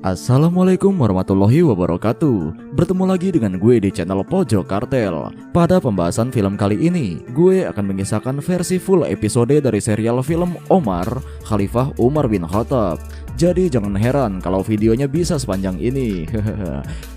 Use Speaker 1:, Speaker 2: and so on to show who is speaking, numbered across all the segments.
Speaker 1: Assalamualaikum warahmatullahi wabarakatuh. Bertemu lagi dengan gue di channel Pojok Kartel. Pada pembahasan film kali ini, gue akan mengisahkan versi full episode dari serial film Omar, Khalifah Umar bin Khattab. Jadi jangan heran kalau videonya bisa sepanjang ini.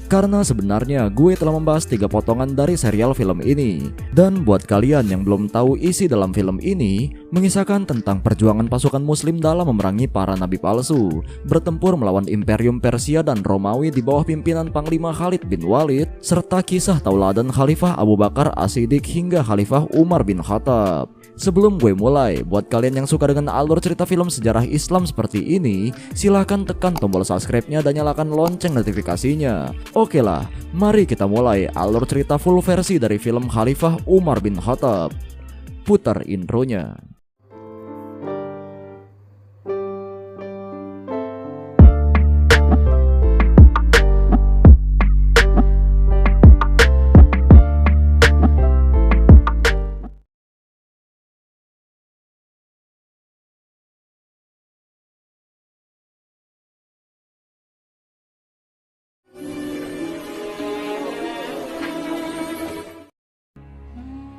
Speaker 1: Karena sebenarnya gue telah membahas 3 potongan dari serial film ini. Dan buat kalian yang belum tahu isi dalam film ini, mengisahkan tentang perjuangan pasukan muslim dalam memerangi para nabi palsu, bertempur melawan Imperium Persia dan Romawi di bawah pimpinan Panglima Khalid bin Walid, serta kisah tauladan Khalifah Abu Bakar As-Siddiq hingga Khalifah Umar bin Khattab. Sebelum gue mulai, buat kalian yang suka dengan alur cerita film sejarah Islam seperti ini, silahkan tekan tombol subscribe-nya dan nyalakan lonceng notifikasinya. Oke lah, mari kita mulai alur cerita full versi dari film Khalifah Umar bin Khattab. Putar intronya.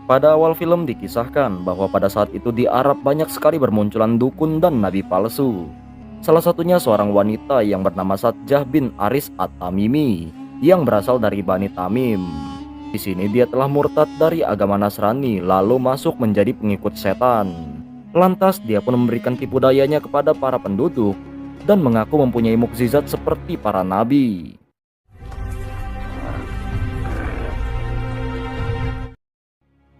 Speaker 1: Pada awal film dikisahkan bahwa pada saat itu di Arab banyak sekali bermunculan dukun dan nabi palsu. Salah satunya seorang wanita yang bernama Sadjah bin Aris At-Tamimi yang berasal dari Bani Tamim. Di sini dia telah murtad dari agama Nasrani lalu masuk menjadi pengikut setan. Lantas dia pun memberikan tipu dayanya kepada para penduduk dan mengaku mempunyai mukjizat seperti para nabi.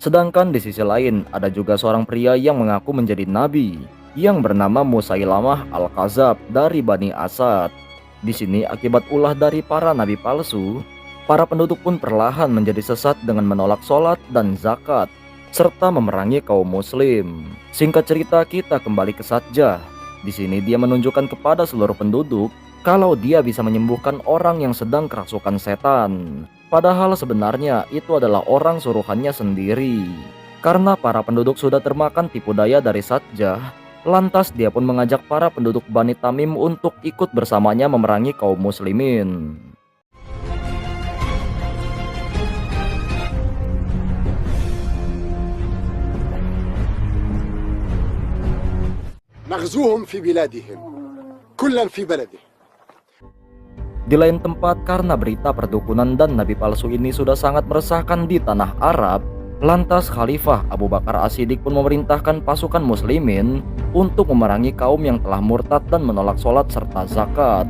Speaker 1: Sedangkan di sisi lain ada juga seorang pria yang mengaku menjadi nabi yang bernama Musailamah Al-Kadzab dari Bani Asad. Di sini akibat ulah dari para nabi palsu, para penduduk pun perlahan menjadi sesat dengan menolak sholat dan zakat serta memerangi kaum muslim. Singkat cerita, kita kembali ke Sadjah. Di sini dia menunjukkan kepada seluruh penduduk kalau dia bisa menyembuhkan orang yang sedang kerasukan setan. Padahal sebenarnya itu adalah orang suruhannya sendiri. Karena para penduduk sudah termakan tipu daya dari Sadjah, lantas dia pun mengajak para penduduk Bani Tamim untuk ikut bersamanya memerangi kaum muslimin.
Speaker 2: نغزوهم في بلادهم كلا في بلده.
Speaker 1: Di lain tempat, karena berita perdukunan dan nabi palsu ini sudah sangat meresahkan di tanah Arab, lantas Khalifah Abu Bakar As-Siddiq pun memerintahkan pasukan muslimin untuk memerangi kaum yang telah murtad dan menolak sholat serta zakat.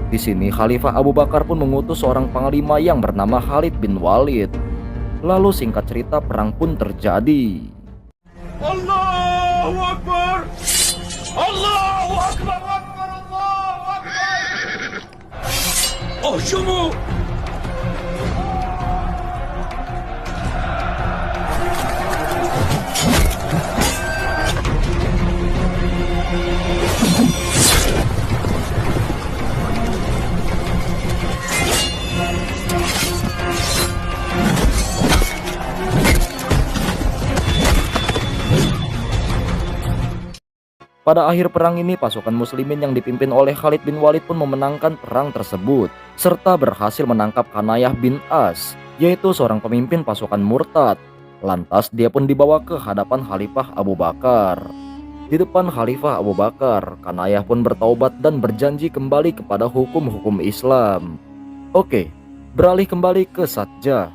Speaker 1: Di sini Khalifah Abu Bakar pun mengutus seorang panglima yang bernama Khalid bin Walid. Lalu singkat cerita, perang pun terjadi.
Speaker 3: Allahu Akbar! Allahu Akbar! Allahu Akbar! اهجموا
Speaker 1: Pada akhir perang ini, pasukan muslimin yang dipimpin oleh Khalid bin Walid pun memenangkan perang tersebut, serta berhasil menangkap Kanayah bin As, yaitu seorang pemimpin pasukan murtad. Lantas dia pun dibawa ke hadapan Khalifah Abu Bakar. Di depan Khalifah Abu Bakar, Kanayah pun bertaubat dan berjanji kembali kepada hukum-hukum Islam. Oke, beralih kembali ke Sadjah.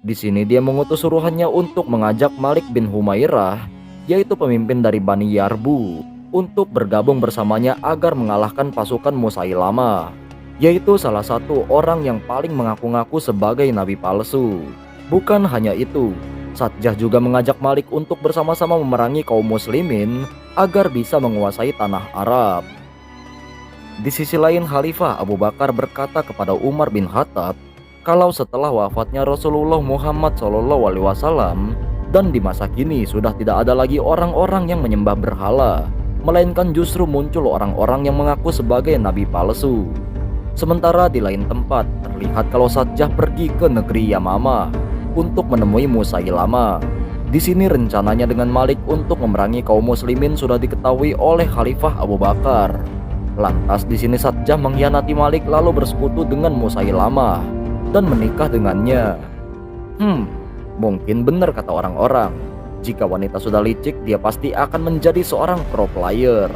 Speaker 1: Di sini dia mengutus suruhannya untuk mengajak Malik bin Humairah, yaitu pemimpin dari Bani Yarbu, untuk bergabung bersamanya agar mengalahkan pasukan Musailamah, yaitu salah satu orang yang paling mengaku-ngaku sebagai nabi palsu. Bukan hanya itu, Sadjah juga mengajak Malik untuk bersama-sama memerangi kaum muslimin agar bisa menguasai tanah Arab. Di sisi lain, Khalifah Abu Bakar berkata kepada Umar bin Khattab kalau setelah wafatnya Rasulullah Muhammad SAW dan di masa kini sudah tidak ada lagi orang-orang yang menyembah berhala, melainkan justru muncul orang-orang yang mengaku sebagai nabi palsu. Sementara di lain tempat terlihat kalau Sadjah pergi ke negeri Yamamah untuk menemui Musailamah. Di sini rencananya dengan Malik untuk memerangi kaum muslimin sudah diketahui oleh Khalifah Abu Bakar. Lantas di sini Satjah mengkhianati Malik lalu bersekutu dengan Musailamah dan menikah dengannya. Mungkin benar kata orang-orang. Jika wanita sudah licik, dia pasti akan menjadi seorang pro player.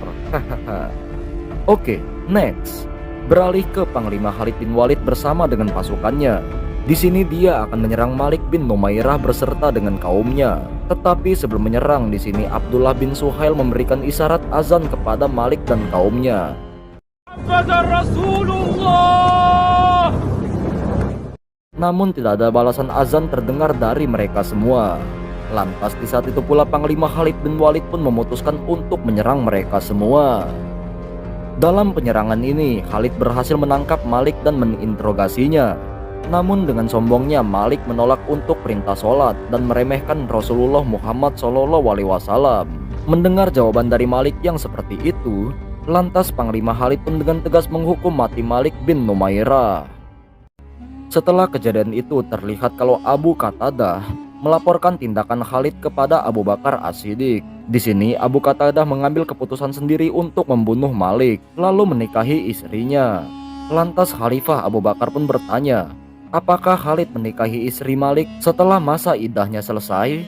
Speaker 1: Oke, next. Beralih ke Panglima Khalid bin Walid bersama dengan pasukannya. Di sini dia akan menyerang Malik bin Numairah beserta dengan kaumnya. Tetapi sebelum menyerang, di sini Abdullah bin Suhail memberikan isyarat azan kepada Malik dan kaumnya.
Speaker 3: Rasulullah.
Speaker 1: Namun tidak ada balasan azan terdengar dari mereka semua. Lantas di saat itu pula Panglima Khalid bin Walid pun memutuskan untuk menyerang mereka semua. Dalam penyerangan ini, Khalid berhasil menangkap Malik dan menginterogasinya. Namun dengan sombongnya Malik menolak untuk perintah sholat dan meremehkan Rasulullah Muhammad SAW. Mendengar jawaban dari Malik yang seperti itu, lantas Panglima Khalid pun dengan tegas menghukum mati Malik bin Numairah. Setelah kejadian itu terlihat kalau Abu Qatadah melaporkan tindakan Khalid kepada Abu Bakar As-Siddiq. Di sini Abu Qatadah mengambil keputusan sendiri untuk membunuh Malik lalu menikahi istrinya. Lantas Khalifah Abu Bakar pun bertanya, apakah Khalid menikahi istri Malik setelah masa iddahnya selesai?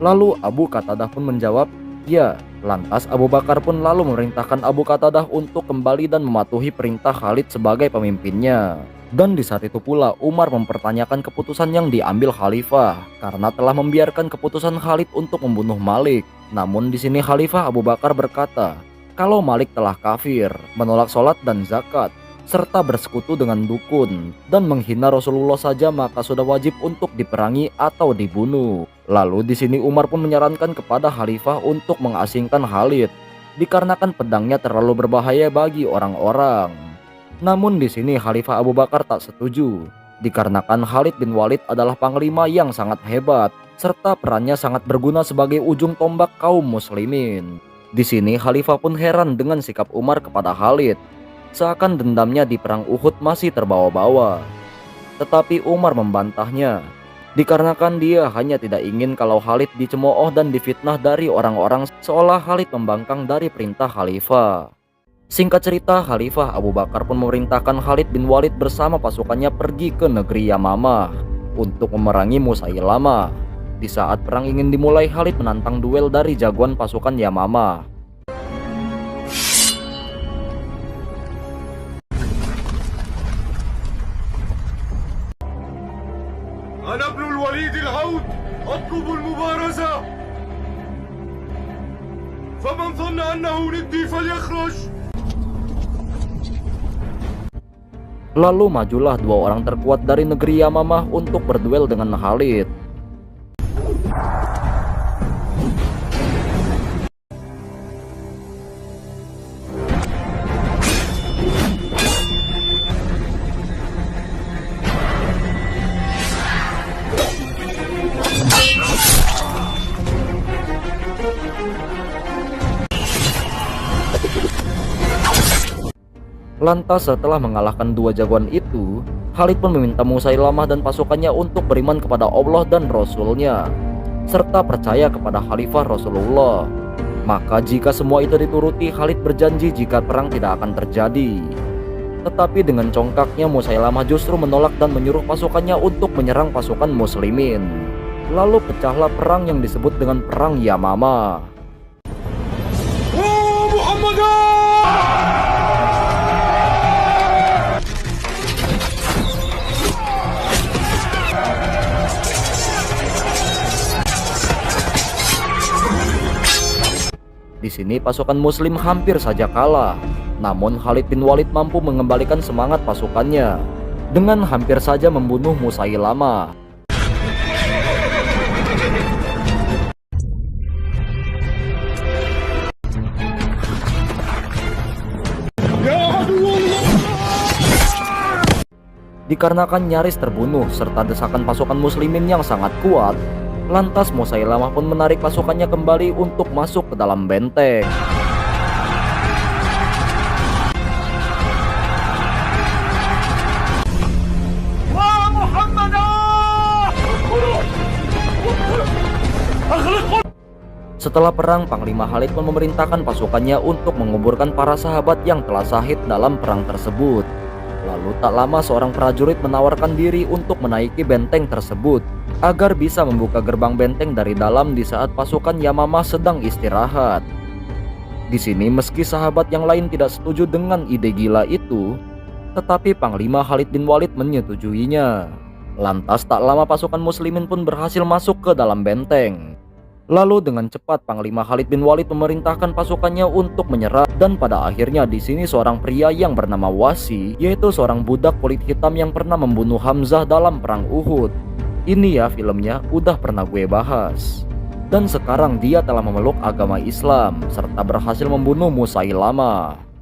Speaker 1: Lalu Abu Qatadah pun menjawab, ya. Lantas Abu Bakar pun lalu memerintahkan Abu Qatadah untuk kembali dan mematuhi perintah Khalid sebagai pemimpinnya. Dan di saat itu pula Umar mempertanyakan keputusan yang diambil Khalifah karena telah membiarkan keputusan Khalid untuk membunuh Malik. Namun di sini Khalifah Abu Bakar berkata, kalau Malik telah kafir, menolak sholat dan zakat, serta bersekutu dengan dukun dan menghina Rasulullah saja, maka sudah wajib untuk diperangi atau dibunuh. Lalu di sini Umar pun menyarankan kepada Khalifah untuk mengasingkan Khalid dikarenakan pedangnya terlalu berbahaya bagi orang-orang. Namun di sini Khalifah Abu Bakar tak setuju dikarenakan Khalid bin Walid adalah panglima yang sangat hebat serta perannya sangat berguna sebagai ujung tombak kaum muslimin. Di sini Khalifah pun heran dengan sikap Umar kepada Khalid, seakan dendamnya di perang Uhud masih terbawa-bawa. Tetapi Umar membantahnya dikarenakan dia hanya tidak ingin kalau Khalid dicemooh dan difitnah dari orang-orang seolah Khalid membangkang dari perintah Khalifah. Singkat cerita, Khalifah Abu Bakar pun memerintahkan Khalid bin Walid bersama pasukannya pergi ke negeri Yamamah untuk memerangi Musailamah. Di saat perang ingin dimulai, Khalid menantang duel dari jagoan pasukan Yamamah.
Speaker 3: أنا ابن الوليد العود أطلب المبارزة فمن ظن أنه ندي فليخرج.
Speaker 1: Lalu majulah dua orang terkuat dari negeri Yamamah untuk berduel dengan Khalid. Lantas setelah mengalahkan dua jagoan itu, Khalid pun meminta Musailamah dan pasukannya untuk beriman kepada Allah dan Rasulnya, serta percaya kepada Khalifah Rasulullah. Maka jika semua itu dituruti, Khalid berjanji jika perang tidak akan terjadi. Tetapi dengan congkaknya Musailamah justru menolak dan menyuruh pasukannya untuk menyerang pasukan muslimin. Lalu pecahlah perang yang disebut dengan Perang Yamamah.
Speaker 3: Oh, Muhammad!
Speaker 1: Di sini pasukan muslim hampir saja kalah. Namun Khalid bin Walid mampu mengembalikan semangat pasukannya dengan hampir saja membunuh Musailamah. Dikarenakan nyaris terbunuh serta desakan pasukan muslimin yang sangat kuat, lantas Musailamah pun menarik pasukannya kembali untuk masuk ke dalam benteng. Setelah perang, Panglima Khalid pun memerintahkan pasukannya untuk menguburkan para sahabat yang telah syahid dalam perang tersebut. Lalu tak lama seorang prajurit menawarkan diri untuk menaiki benteng tersebut agar bisa membuka gerbang benteng dari dalam di saat pasukan Yamamah sedang istirahat. Di sini meski sahabat yang lain tidak setuju dengan ide gila itu, tetapi Panglima Khalid bin Walid menyetujuinya. Lantas tak lama pasukan muslimin pun berhasil masuk ke dalam benteng. Lalu dengan cepat Panglima Khalid bin Walid memerintahkan pasukannya untuk menyerah, dan pada akhirnya di sini seorang pria yang bernama Wasi, yaitu seorang budak kulit hitam yang pernah membunuh Hamzah dalam perang Uhud. Ini ya filmnya udah pernah gue bahas. Dan sekarang dia telah memeluk agama Islam serta berhasil membunuh Musailamah.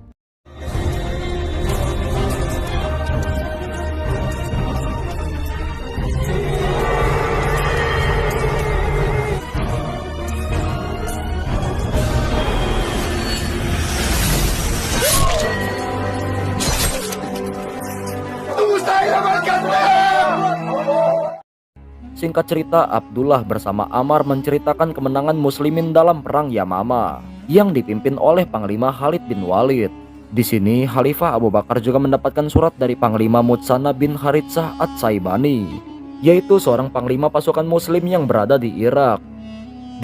Speaker 1: Singkat cerita, Abdullah bersama Ammar menceritakan kemenangan muslimin dalam perang Yamamah yang dipimpin oleh Panglima Khalid bin Walid. Di sini Khalifah Abu Bakar juga mendapatkan surat dari Panglima Mutsana bin Haritsah At-Saibani, yaitu seorang panglima pasukan muslim yang berada di Irak.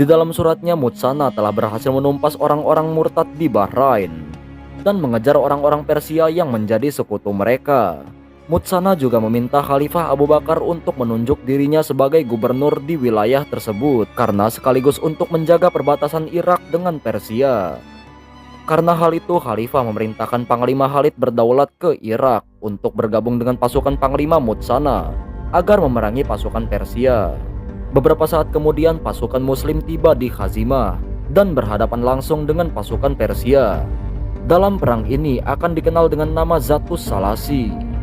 Speaker 1: Di dalam suratnya, Mutsana telah berhasil menumpas orang-orang murtad di Bahrain dan mengejar orang-orang Persia yang menjadi sekutu mereka. Mutsana juga meminta Khalifah Abu Bakar untuk menunjuk dirinya sebagai gubernur di wilayah tersebut karena sekaligus untuk menjaga perbatasan Irak dengan Persia. Karena hal itu, Khalifah memerintahkan Panglima Khalid berdaulat ke Irak untuk bergabung dengan pasukan Panglima Mutsana agar memerangi pasukan Persia. Beberapa saat kemudian pasukan muslim tiba di Khazimah dan berhadapan langsung dengan pasukan Persia. Dalam perang ini akan dikenal dengan nama Zatus Salasi.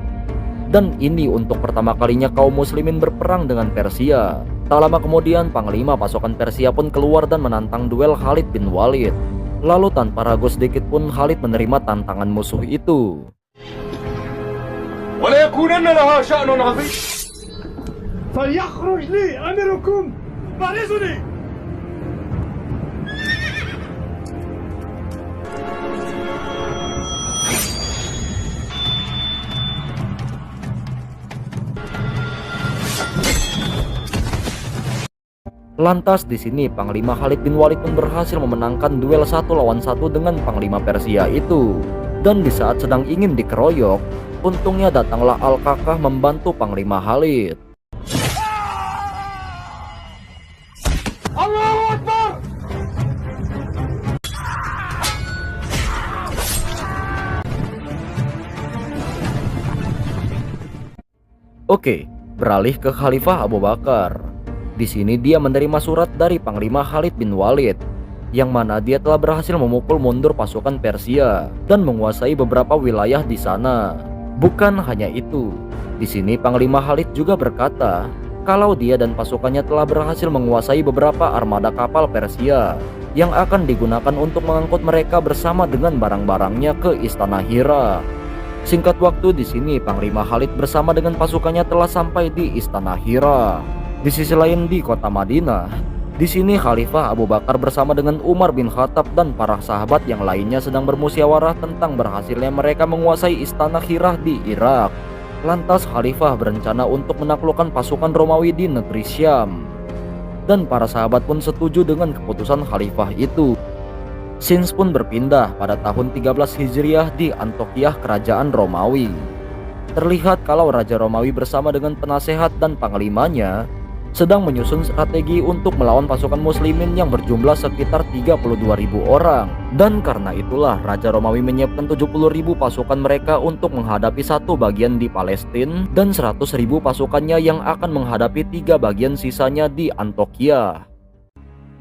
Speaker 1: Dan ini untuk pertama kalinya kaum muslimin berperang dengan Persia. Tak lama kemudian Panglima pasukan Persia pun keluar dan menantang duel Khalid bin Walid. Lalu tanpa ragu sedikit pun Khalid menerima tantangan musuh itu.
Speaker 3: وليكونن لها شأن عظيم
Speaker 4: فليخرج لي أمركم بارزني.
Speaker 1: Lantas di sini Panglima Khalid bin Walid pun berhasil memenangkan duel 1 lawan 1 dengan Panglima Persia itu. Dan di saat sedang ingin dikeroyok, untungnya datanglah Al-Kakah membantu Panglima Khalid.
Speaker 3: Allahu Akbar.
Speaker 1: Oke, beralih ke Khalifah Abu Bakar. Di sini dia menerima surat dari Panglima Khalid bin Walid, yang mana dia telah berhasil memukul mundur pasukan Persia dan menguasai beberapa wilayah di sana. Bukan hanya itu, di sini Panglima Khalid juga berkata kalau dia dan pasukannya telah berhasil menguasai beberapa armada kapal Persia yang akan digunakan untuk mengangkut mereka bersama dengan barang-barangnya ke Istana Hira. Singkat waktu di sini Panglima Khalid bersama dengan pasukannya telah sampai di Istana Hira. Di sisi lain di kota Madinah, di sini Khalifah Abu Bakar bersama dengan Umar bin Khattab dan para sahabat yang lainnya sedang bermusyawarah tentang berhasilnya mereka menguasai Istana Hira di Irak. Lantas Khalifah berencana untuk menaklukkan pasukan Romawi di negeri Syam. Dan para sahabat pun setuju dengan keputusan Khalifah itu. Scene pun berpindah pada tahun 13 Hijriah di Antiokhia kerajaan Romawi. Terlihat kalau Raja Romawi bersama dengan penasehat dan panglimanya sedang menyusun strategi untuk melawan pasukan muslimin yang berjumlah sekitar 32.000 orang. Dan karena itulah Raja Romawi menyiapkan 70.000 pasukan mereka untuk menghadapi satu bagian di Palestina dan 100.000 pasukannya yang akan menghadapi 3 bagian sisanya di Antiokhia.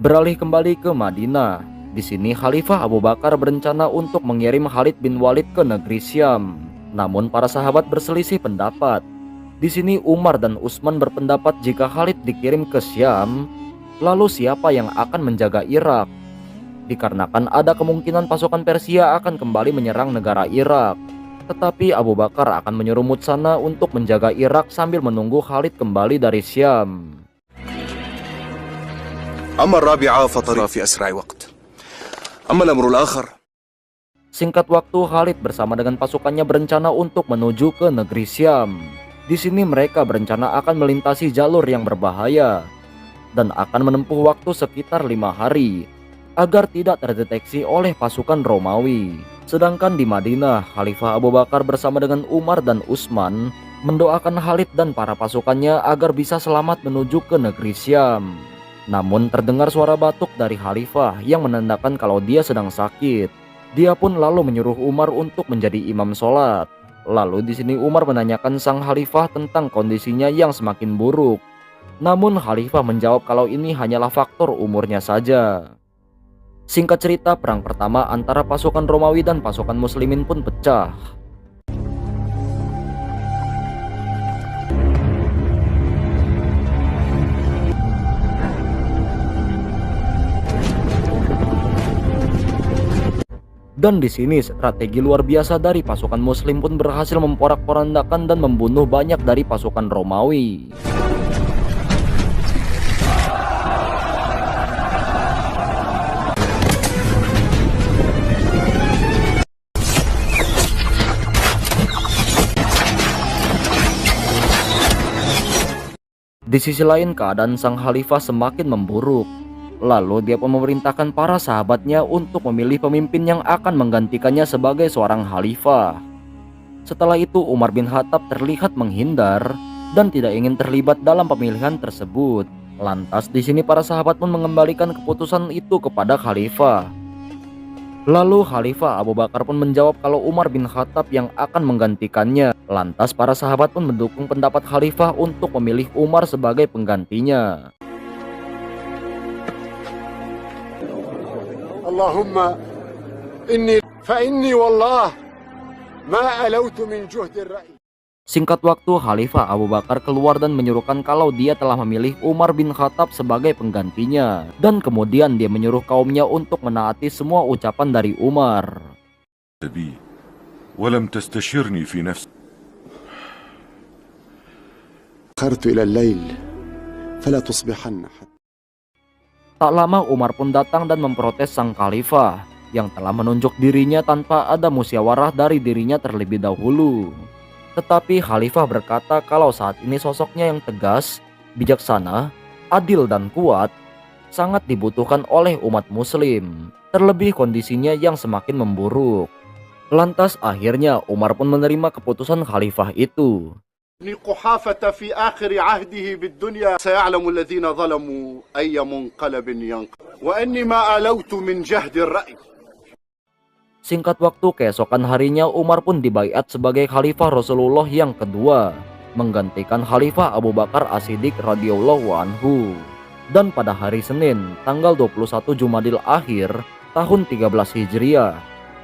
Speaker 1: Beralih kembali ke Madinah, di sini Khalifah Abu Bakar berencana untuk mengirim Khalid bin Walid ke negeri Syam. Namun para sahabat berselisih pendapat. Di sini Umar dan Utsman berpendapat jika Khalid dikirim ke Syam, lalu siapa yang akan menjaga Irak? Dikarenakan ada kemungkinan pasukan Persia akan kembali menyerang negara Irak. Tetapi Abu Bakar akan menyuruh Mutsana untuk menjaga Irak sambil menunggu Khalid kembali dari Syam.
Speaker 5: أما الرابعة فطريق في أسرع وقت. أما الأمر الآخر.
Speaker 1: Singkat waktu, Khalid bersama dengan pasukannya berencana untuk menuju ke negeri Syam. Di sini mereka berencana akan melintasi jalur yang berbahaya dan akan menempuh waktu sekitar 5 hari agar tidak terdeteksi oleh pasukan Romawi. Sedangkan di Madinah, Khalifah Abu Bakar bersama dengan Umar dan Utsman mendoakan Khalid dan para pasukannya agar bisa selamat menuju ke negeri Syam. Namun terdengar suara batuk dari Khalifah yang menandakan kalau dia sedang sakit. Dia pun lalu menyuruh Umar untuk menjadi imam sholat. Lalu di sini Umar menanyakan sang Khalifah tentang kondisinya yang semakin buruk. Namun Khalifah menjawab kalau ini hanyalah faktor umurnya saja. Singkat cerita, perang pertama antara pasukan Romawi dan pasukan Muslimin pun pecah. Dan di sini strategi luar biasa dari pasukan Muslim pun berhasil memporak-porandakan dan membunuh banyak dari pasukan Romawi. Di sisi lain, keadaan sang Khalifah semakin memburuk. Lalu dia pun memerintahkan para sahabatnya untuk memilih pemimpin yang akan menggantikannya sebagai seorang khalifah. Setelah itu Umar bin Khattab terlihat menghindar dan tidak ingin terlibat dalam pemilihan tersebut. Lantas di sini para sahabat pun mengembalikan keputusan itu kepada khalifah. Lalu Khalifah Abu Bakar pun menjawab kalau Umar bin Khattab yang akan menggantikannya. Lantas para sahabat pun mendukung pendapat khalifah untuk memilih Umar sebagai penggantinya.
Speaker 2: اللهم فإني والله ما ألوت من جهد الرأي.
Speaker 1: Singkat waktu, Khalifah Abu Bakar keluar dan menyuruhkan kalau dia telah memilih Umar bin Khattab sebagai penggantinya. Dan kemudian dia menyuruh kaumnya untuk menaati semua ucapan dari Umar.
Speaker 6: ولم تستشرني في نفسي.
Speaker 2: أخرت إلى الليل فلا تصبحن حتى.
Speaker 1: Tak lama Umar pun datang dan memprotes sang khalifah yang telah menunjuk dirinya tanpa ada musyawarah dari dirinya terlebih dahulu. Tetapi khalifah berkata kalau saat ini sosoknya yang tegas, bijaksana, adil dan kuat sangat dibutuhkan oleh umat muslim, terlebih kondisinya yang semakin memburuk. Lantas akhirnya Umar pun menerima keputusan khalifah itu.
Speaker 2: قحافة في آخر عهده بالدنيا سيعلم الذين ظلموا أي منقلب ينقلب وأني ما ألوت من جهد الرأي.
Speaker 1: Singkat waktu, keesokan harinya Umar pun dibaiat sebagai khalifah Rasulullah yang kedua, menggantikan Khalifah Abu Bakar As-Siddiq radhiyallahu anhu. Dan pada hari Senin, tanggal 21 Jumadil Akhir tahun 13 Hijriah,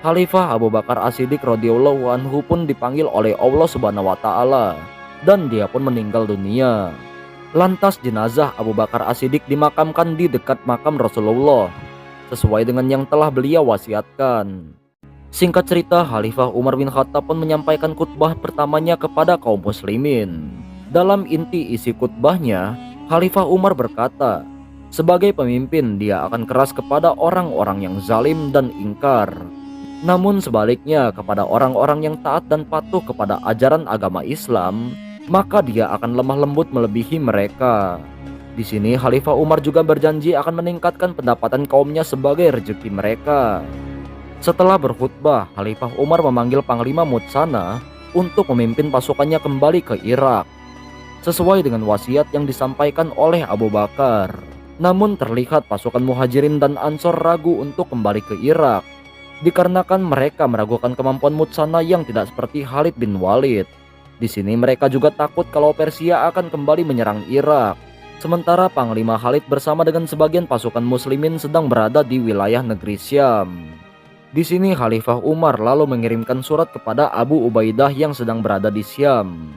Speaker 1: Khalifah Abu Bakar As-Siddiq radhiyallahu anhu pun dipanggil oleh Allah Subhanahu wa taala dan dia pun meninggal dunia. Lantas jenazah Abu Bakar As-Siddiq dimakamkan di dekat makam Rasulullah sesuai dengan yang telah beliau wasiatkan. Singkat cerita, Khalifah Umar bin Khattab pun menyampaikan khutbah pertamanya kepada kaum muslimin. Dalam inti isi khutbahnya, Khalifah Umar berkata, sebagai pemimpin dia akan keras kepada orang-orang yang zalim dan ingkar. Namun sebaliknya kepada orang-orang yang taat dan patuh kepada ajaran agama Islam, maka dia akan lemah lembut melebihi mereka. Di sini Khalifah Umar juga berjanji akan meningkatkan pendapatan kaumnya sebagai rezeki mereka. Setelah berkhutbah, Khalifah Umar memanggil Panglima Mutsana untuk memimpin pasukannya kembali ke Irak, sesuai dengan wasiat yang disampaikan oleh Abu Bakar. Namun terlihat pasukan Muhajirin dan Ansor ragu untuk kembali ke Irak, dikarenakan mereka meragukan kemampuan Mutsana yang tidak seperti Khalid bin Walid. Di sini mereka juga takut kalau Persia akan kembali menyerang Irak. Sementara Panglima Khalid bersama dengan sebagian pasukan muslimin sedang berada di wilayah negeri Syam. Di sini Khalifah Umar lalu mengirimkan surat kepada Abu Ubaidah yang sedang berada di Syam.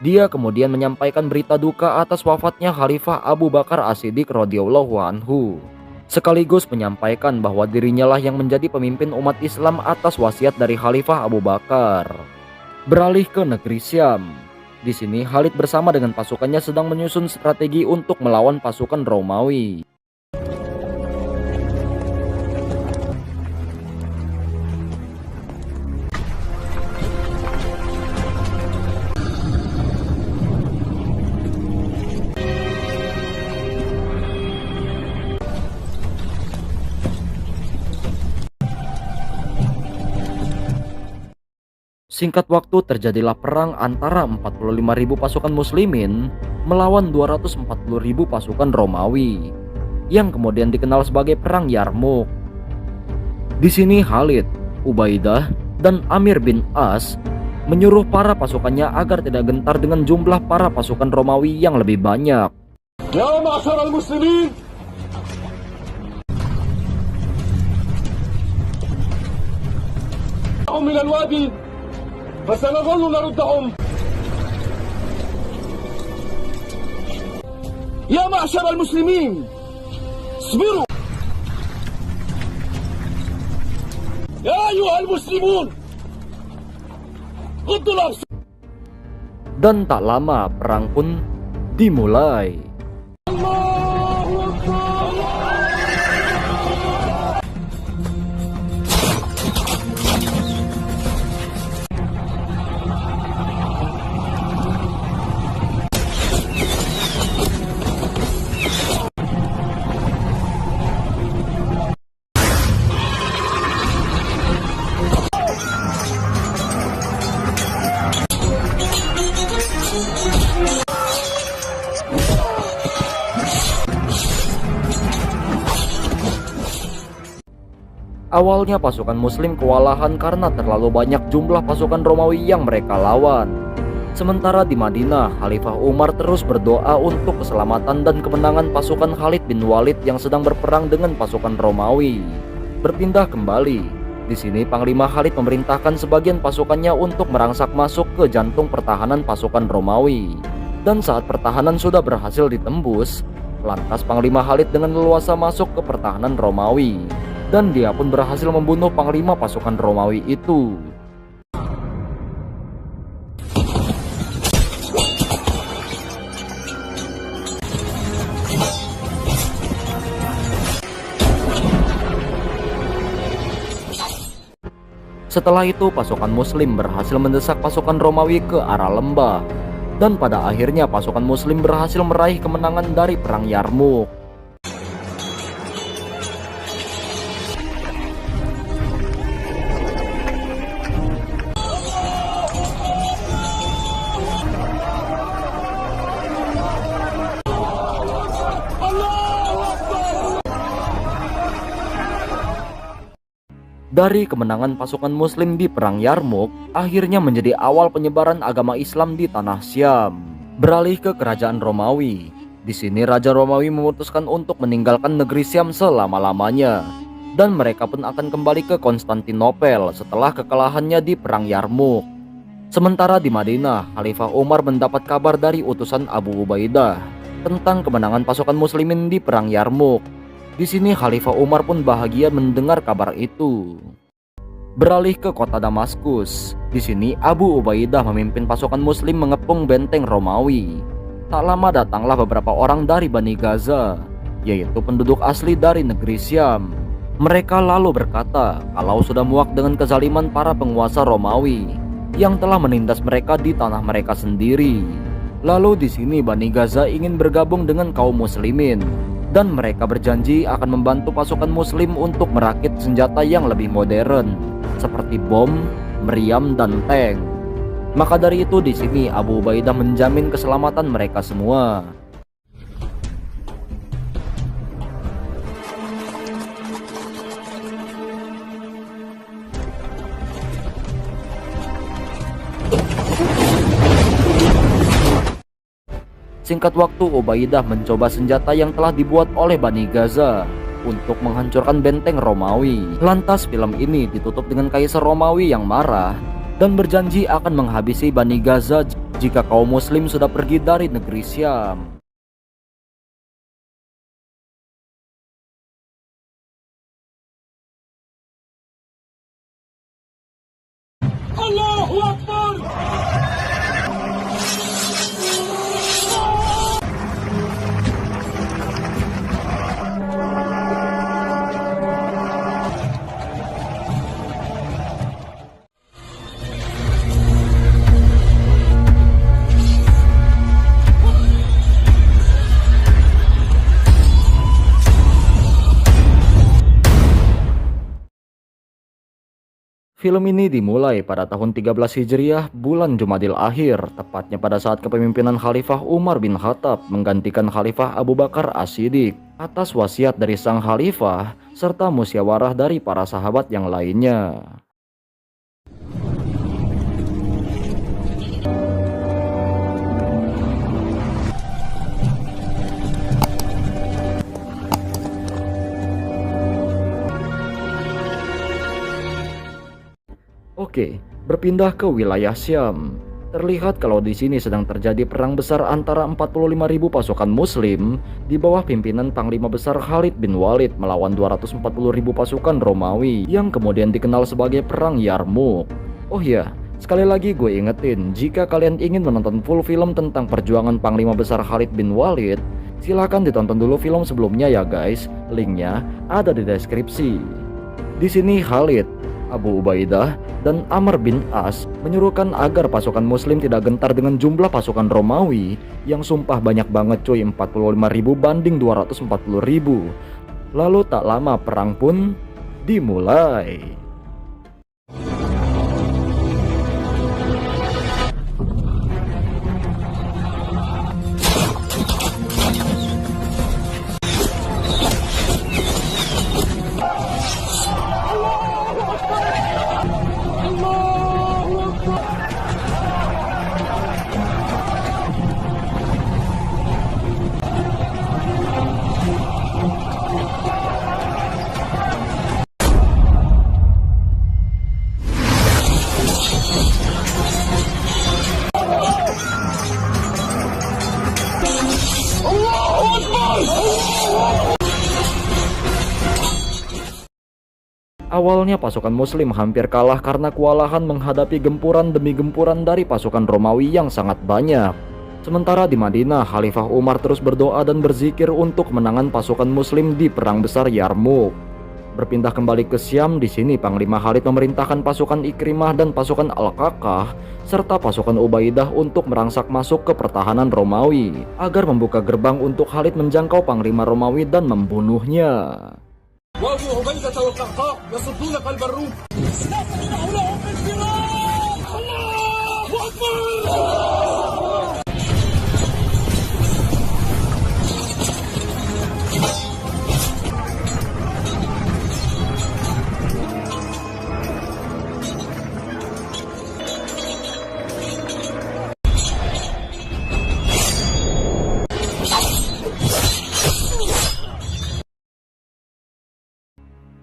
Speaker 1: Dia kemudian menyampaikan berita duka atas wafatnya Khalifah Abu Bakar As-Siddiq radhiyallahu anhu, sekaligus menyampaikan bahwa dirinya lah yang menjadi pemimpin umat Islam atas wasiat dari Khalifah Abu Bakar. Beralih ke negeri Syam. Di sini Khalid bersama dengan pasukannya sedang menyusun strategi untuk melawan pasukan Romawi. Singkat waktu terjadilah perang antara 45.000 pasukan muslimin melawan 240.000 pasukan Romawi, yang kemudian dikenal sebagai Perang Yarmouk. Di sini Khalid, Ubaidah, dan Amir bin As menyuruh para pasukannya agar tidak gentar dengan jumlah para pasukan Romawi yang lebih banyak.
Speaker 3: يا معشر المسلمين من الوادي فسنظل نردهم. يا معشر المسلمين اصبروا. يا أيها المسلمون غضوا الأبصار.
Speaker 1: Dan tak lama perang pun dimulai. Awalnya pasukan muslim kewalahan karena terlalu banyak jumlah pasukan Romawi yang mereka lawan. Sementara di Madinah, Khalifah Umar terus berdoa untuk keselamatan dan kemenangan pasukan Khalid bin Walid yang sedang berperang dengan pasukan Romawi. Berpindah kembali, di sini Panglima Khalid memerintahkan sebagian pasukannya untuk merangsak masuk ke jantung pertahanan pasukan Romawi. Dan saat pertahanan sudah berhasil ditembus, lantas Panglima Khalid dengan leluasa masuk ke pertahanan Romawi. Dan dia pun berhasil membunuh panglima pasukan Romawi itu. Setelah itu pasukan muslim berhasil mendesak pasukan Romawi ke arah lembah. Dan pada akhirnya pasukan muslim berhasil meraih kemenangan dari Perang Yarmouk. Dari kemenangan pasukan muslim di Perang Yarmouk, akhirnya menjadi awal penyebaran agama Islam di tanah Syam, beralih ke kerajaan Romawi. Di sini Raja Romawi memutuskan untuk meninggalkan negeri Syam selama-lamanya, dan mereka pun akan kembali ke Konstantinopel setelah kekalahannya di Perang Yarmouk. Sementara di Madinah, Khalifah Umar mendapat kabar dari utusan Abu Ubaidah tentang kemenangan pasukan muslimin di Perang Yarmouk. Di sini Khalifah Umar pun bahagia mendengar kabar itu. Beralih ke kota Damaskus, di sini Abu Ubaidah memimpin pasukan muslim mengepung benteng Romawi. Tak lama datanglah beberapa orang dari Bani Gaza, yaitu penduduk asli dari negeri Syam. Mereka lalu berkata kalau sudah muak dengan kezaliman para penguasa Romawi yang telah menindas mereka di tanah mereka sendiri. Lalu di sini Bani Gaza ingin bergabung dengan kaum muslimin. Dan mereka berjanji akan membantu pasukan muslim untuk merakit senjata yang lebih modern seperti bom, meriam, dan tank. Maka dari itu di sini Abu Ubaidah menjamin keselamatan mereka semua. Singkat waktu, Ubaidah mencoba senjata yang telah dibuat oleh Bani Gaza untuk menghancurkan benteng Romawi. Lantas film ini ditutup dengan Kaisar Romawi yang marah dan berjanji akan menghabisi Bani Gaza jika kaum muslim sudah pergi dari negeri Syam.
Speaker 3: Allahu Akbar.
Speaker 1: Film ini dimulai pada tahun 13 Hijriah bulan Jumadil Akhir, tepatnya pada saat kepemimpinan Khalifah Umar bin Khattab menggantikan Khalifah Abu Bakar As-Siddiq atas wasiat dari sang khalifah serta musyawarah dari para sahabat yang lainnya. Oke, berpindah ke wilayah Syam. Terlihat kalau di sini sedang terjadi perang besar antara 45.000 pasukan muslim di bawah pimpinan Panglima Besar Khalid bin Walid melawan 240.000 pasukan Romawi yang kemudian dikenal sebagai Perang Yarmouk. Oh ya, sekali lagi gue ingetin, jika kalian ingin menonton full film tentang perjuangan Panglima Besar Khalid bin Walid, silahkan ditonton dulu film sebelumnya ya guys, linknya ada di deskripsi. Di sini Khalid, Abu Ubaidah, dan Amr bin As menyuruhkan agar pasukan muslim tidak gentar dengan jumlah pasukan Romawi yang sumpah banyak banget cuy, 45.000 banding 240.000. Lalu tak lama perang pun dimulai. Awalnya pasukan muslim hampir kalah karena kewalahan menghadapi gempuran demi gempuran dari pasukan Romawi yang sangat banyak. Sementara di Madinah, Khalifah Umar terus berdoa dan berzikir untuk kemenangan pasukan muslim di perang besar Yarmouk. Berpindah kembali ke Syam, di sini Panglima Khalid memerintahkan pasukan Ikrimah dan pasukan Al-Kakah serta pasukan Ubaidah untuk merangsak masuk ke pertahanan Romawi agar membuka gerbang untuk Khalid menjangkau Panglima Romawi dan membunuhnya.
Speaker 3: وابو عبيدة والقعقاع يصدون قلب الروم. سنفتح لهم بالفرار. الله أكبر.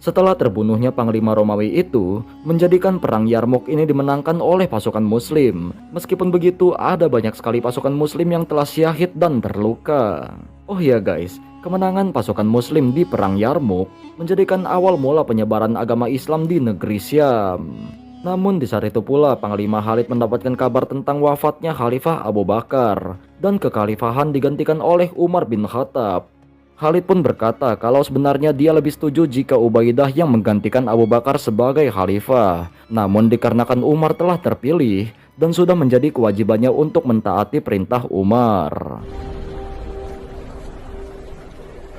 Speaker 1: Setelah terbunuhnya Panglima Romawi itu, menjadikan perang Yarmouk ini dimenangkan oleh pasukan muslim. Meskipun begitu, ada banyak sekali pasukan muslim yang telah syahid dan terluka. Oh ya guys, kemenangan pasukan muslim di perang Yarmouk menjadikan awal mula penyebaran agama Islam di negeri Syam. Namun di saat itu pula Panglima Khalid mendapatkan kabar tentang wafatnya Khalifah Abu Bakar dan kekhalifahan digantikan oleh Umar bin Khattab. Khalid pun berkata kalau sebenarnya dia lebih setuju jika Ubaidah yang menggantikan Abu Bakar sebagai khalifah. Namun dikarenakan Umar telah terpilih dan sudah menjadi kewajibannya untuk mentaati perintah Umar.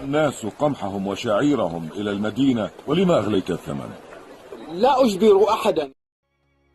Speaker 6: الناس قمحهم وشعيرهم إلى المدينة ولما أغليت الثمن؟
Speaker 3: لا أجبر أحدا.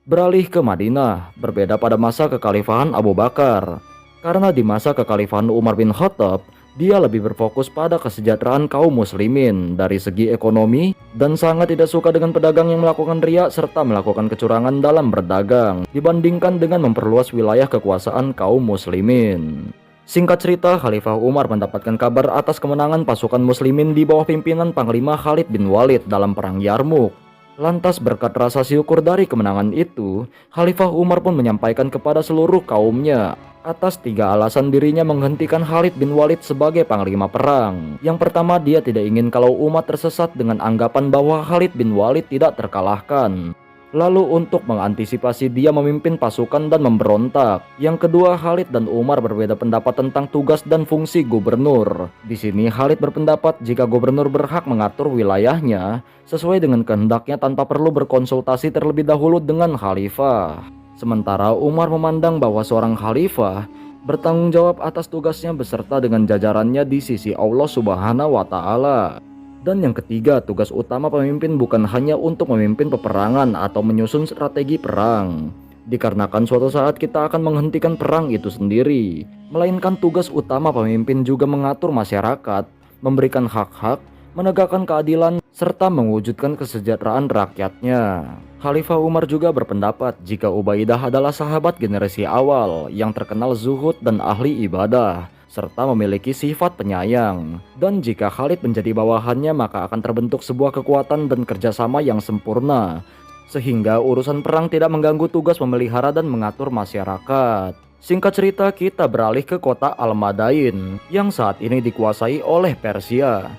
Speaker 1: Beralih ke Madinah, berbeda pada masa kekhalifahan Abu Bakar. Karena di masa kekhalifahan Umar bin Khattab, dia lebih berfokus pada kesejahteraan kaum muslimin dari segi ekonomi dan sangat tidak suka dengan pedagang yang melakukan riya serta melakukan kecurangan dalam berdagang dibandingkan dengan memperluas wilayah kekuasaan kaum muslimin. Singkat cerita, Khalifah Umar mendapatkan kabar atas kemenangan pasukan muslimin di bawah pimpinan Panglima Khalid bin Walid dalam perang Yarmouk. Lantas berkat rasa syukur dari kemenangan itu, Khalifah Umar pun menyampaikan kepada seluruh kaumnya atas 3 alasan dirinya menghentikan Khalid bin Walid sebagai panglima perang. Yang pertama, dia tidak ingin kalau umat tersesat dengan anggapan bahwa Khalid bin Walid tidak terkalahkan. Lalu untuk mengantisipasi dia memimpin pasukan dan memberontak. Yang kedua, Khalid dan Umar berbeda pendapat tentang tugas dan fungsi gubernur. Di sini Khalid berpendapat jika gubernur berhak mengatur wilayahnya sesuai dengan kehendaknya tanpa perlu berkonsultasi terlebih dahulu dengan khalifah. Sementara Umar memandang bahwa seorang khalifah bertanggung jawab atas tugasnya beserta dengan jajarannya di sisi Allah Subhanahu wa Ta'ala. Dan yang ketiga, tugas utama pemimpin bukan hanya untuk memimpin peperangan atau menyusun strategi perang, dikarenakan suatu saat kita akan menghentikan perang itu sendiri, melainkan tugas utama pemimpin juga mengatur masyarakat, memberikan hak-hak, menegakkan keadilan, serta mewujudkan kesejahteraan rakyatnya. Khalifah Umar juga berpendapat jika Ubaidah adalah sahabat generasi awal yang terkenal zuhud dan ahli ibadah, serta memiliki sifat penyayang. Dan jika Khalid menjadi bawahannya, maka akan terbentuk sebuah kekuatan dan kerjasama yang sempurna, sehingga urusan perang tidak mengganggu tugas memelihara dan mengatur masyarakat. Singkat cerita, kita beralih ke kota Al-Madain yang saat ini dikuasai oleh Persia.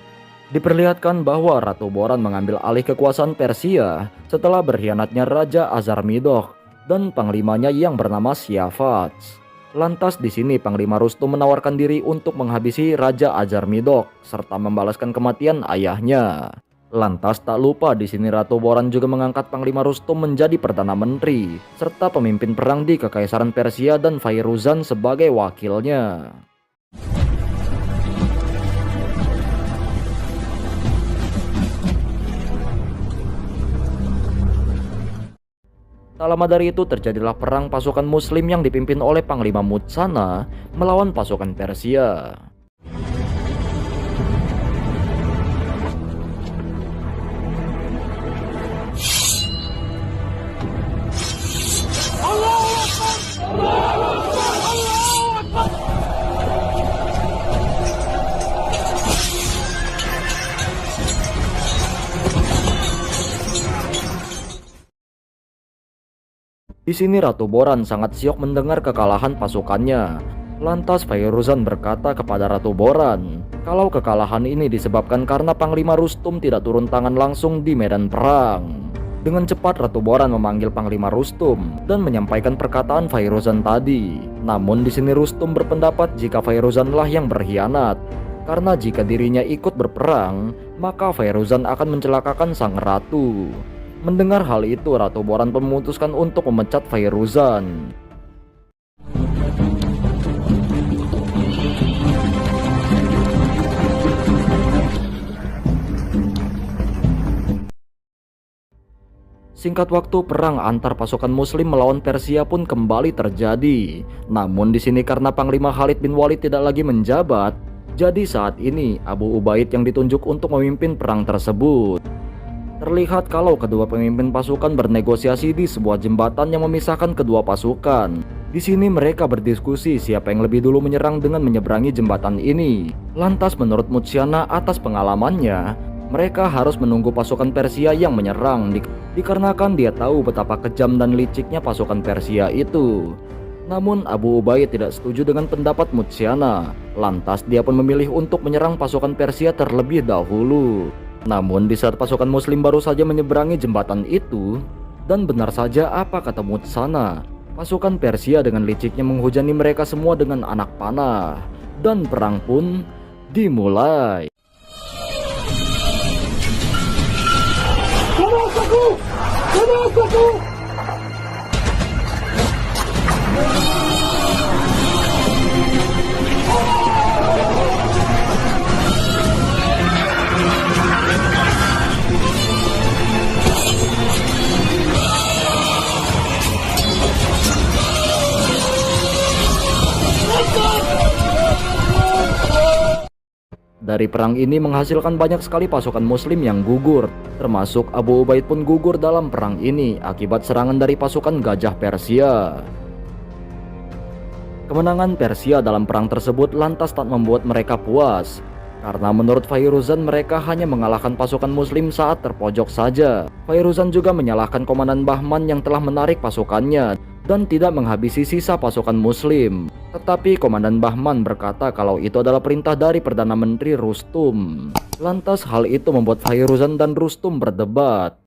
Speaker 1: Diperlihatkan bahwa Ratu Boran mengambil alih kekuasaan Persia setelah berkhianatnya Raja Azarmidokh dan panglimanya yang bernama Syafats. Lantas di sini Panglima Rustum menawarkan diri untuk menghabisi Raja Azarmidokh serta membalaskan kematian ayahnya. Lantas tak lupa di sini Ratu Boran juga mengangkat Panglima Rustum menjadi Perdana Menteri serta pemimpin perang di Kekaisaran Persia dan Fairuzan sebagai wakilnya. Tak lama dari itu terjadilah perang pasukan muslim yang dipimpin oleh Panglima Mutsana melawan pasukan Persia. Di sini Ratu Boran sangat syok mendengar kekalahan pasukannya. Lantas Fairuzan berkata kepada Ratu Boran, kalau kekalahan ini disebabkan karena Panglima Rustum tidak turun tangan langsung di medan perang. Dengan cepat Ratu Boran memanggil Panglima Rustum dan menyampaikan perkataan Fairuzan tadi. Namun di sini Rustum berpendapat jika Fairuzanlah yang berkhianat, karena jika dirinya ikut berperang, maka Fairuzan akan mencelakakan sang ratu. Mendengar hal itu, Ratu Boran memutuskan untuk memecat Fairuzan. Singkat waktu, perang antar pasukan muslim melawan Persia pun kembali terjadi. Namun di sini karena Panglima Khalid bin Walid tidak lagi menjabat, jadi saat ini Abu Ubaid yang ditunjuk untuk memimpin perang tersebut. Terlihat kalau kedua pemimpin pasukan bernegosiasi di sebuah jembatan yang memisahkan kedua pasukan. Di sini mereka berdiskusi siapa yang lebih dulu menyerang dengan menyeberangi jembatan ini. Lantas menurut Mutsyana atas pengalamannya, mereka harus menunggu pasukan Persia yang menyerang dikarenakan dia tahu betapa kejam dan liciknya pasukan Persia itu. Namun Abu Ubaid tidak setuju dengan pendapat Mutsyana. Lantas dia pun memilih untuk menyerang pasukan Persia terlebih dahulu. Namun di saat pasukan muslim baru saja menyeberangi jembatan itu, dan benar saja apa kata Mutsyana, pasukan Persia dengan liciknya menghujani mereka semua dengan anak panah, dan perang pun dimulai. Dari perang ini menghasilkan banyak sekali pasukan muslim yang gugur, termasuk Abu Ubaid pun gugur dalam perang ini akibat serangan dari pasukan gajah Persia. Kemenangan Persia dalam perang tersebut lantas tak membuat mereka puas, karena menurut Fairuzan mereka hanya mengalahkan pasukan muslim saat terpojok saja. Fairuzan juga menyalahkan Komandan Bahman yang telah menarik pasukannya dan tidak menghabisi sisa pasukan muslim. Tetapi Komandan Bahman berkata kalau itu adalah perintah dari Perdana Menteri Rustum. Lantas hal itu membuat Fairuzan dan Rustum berdebat.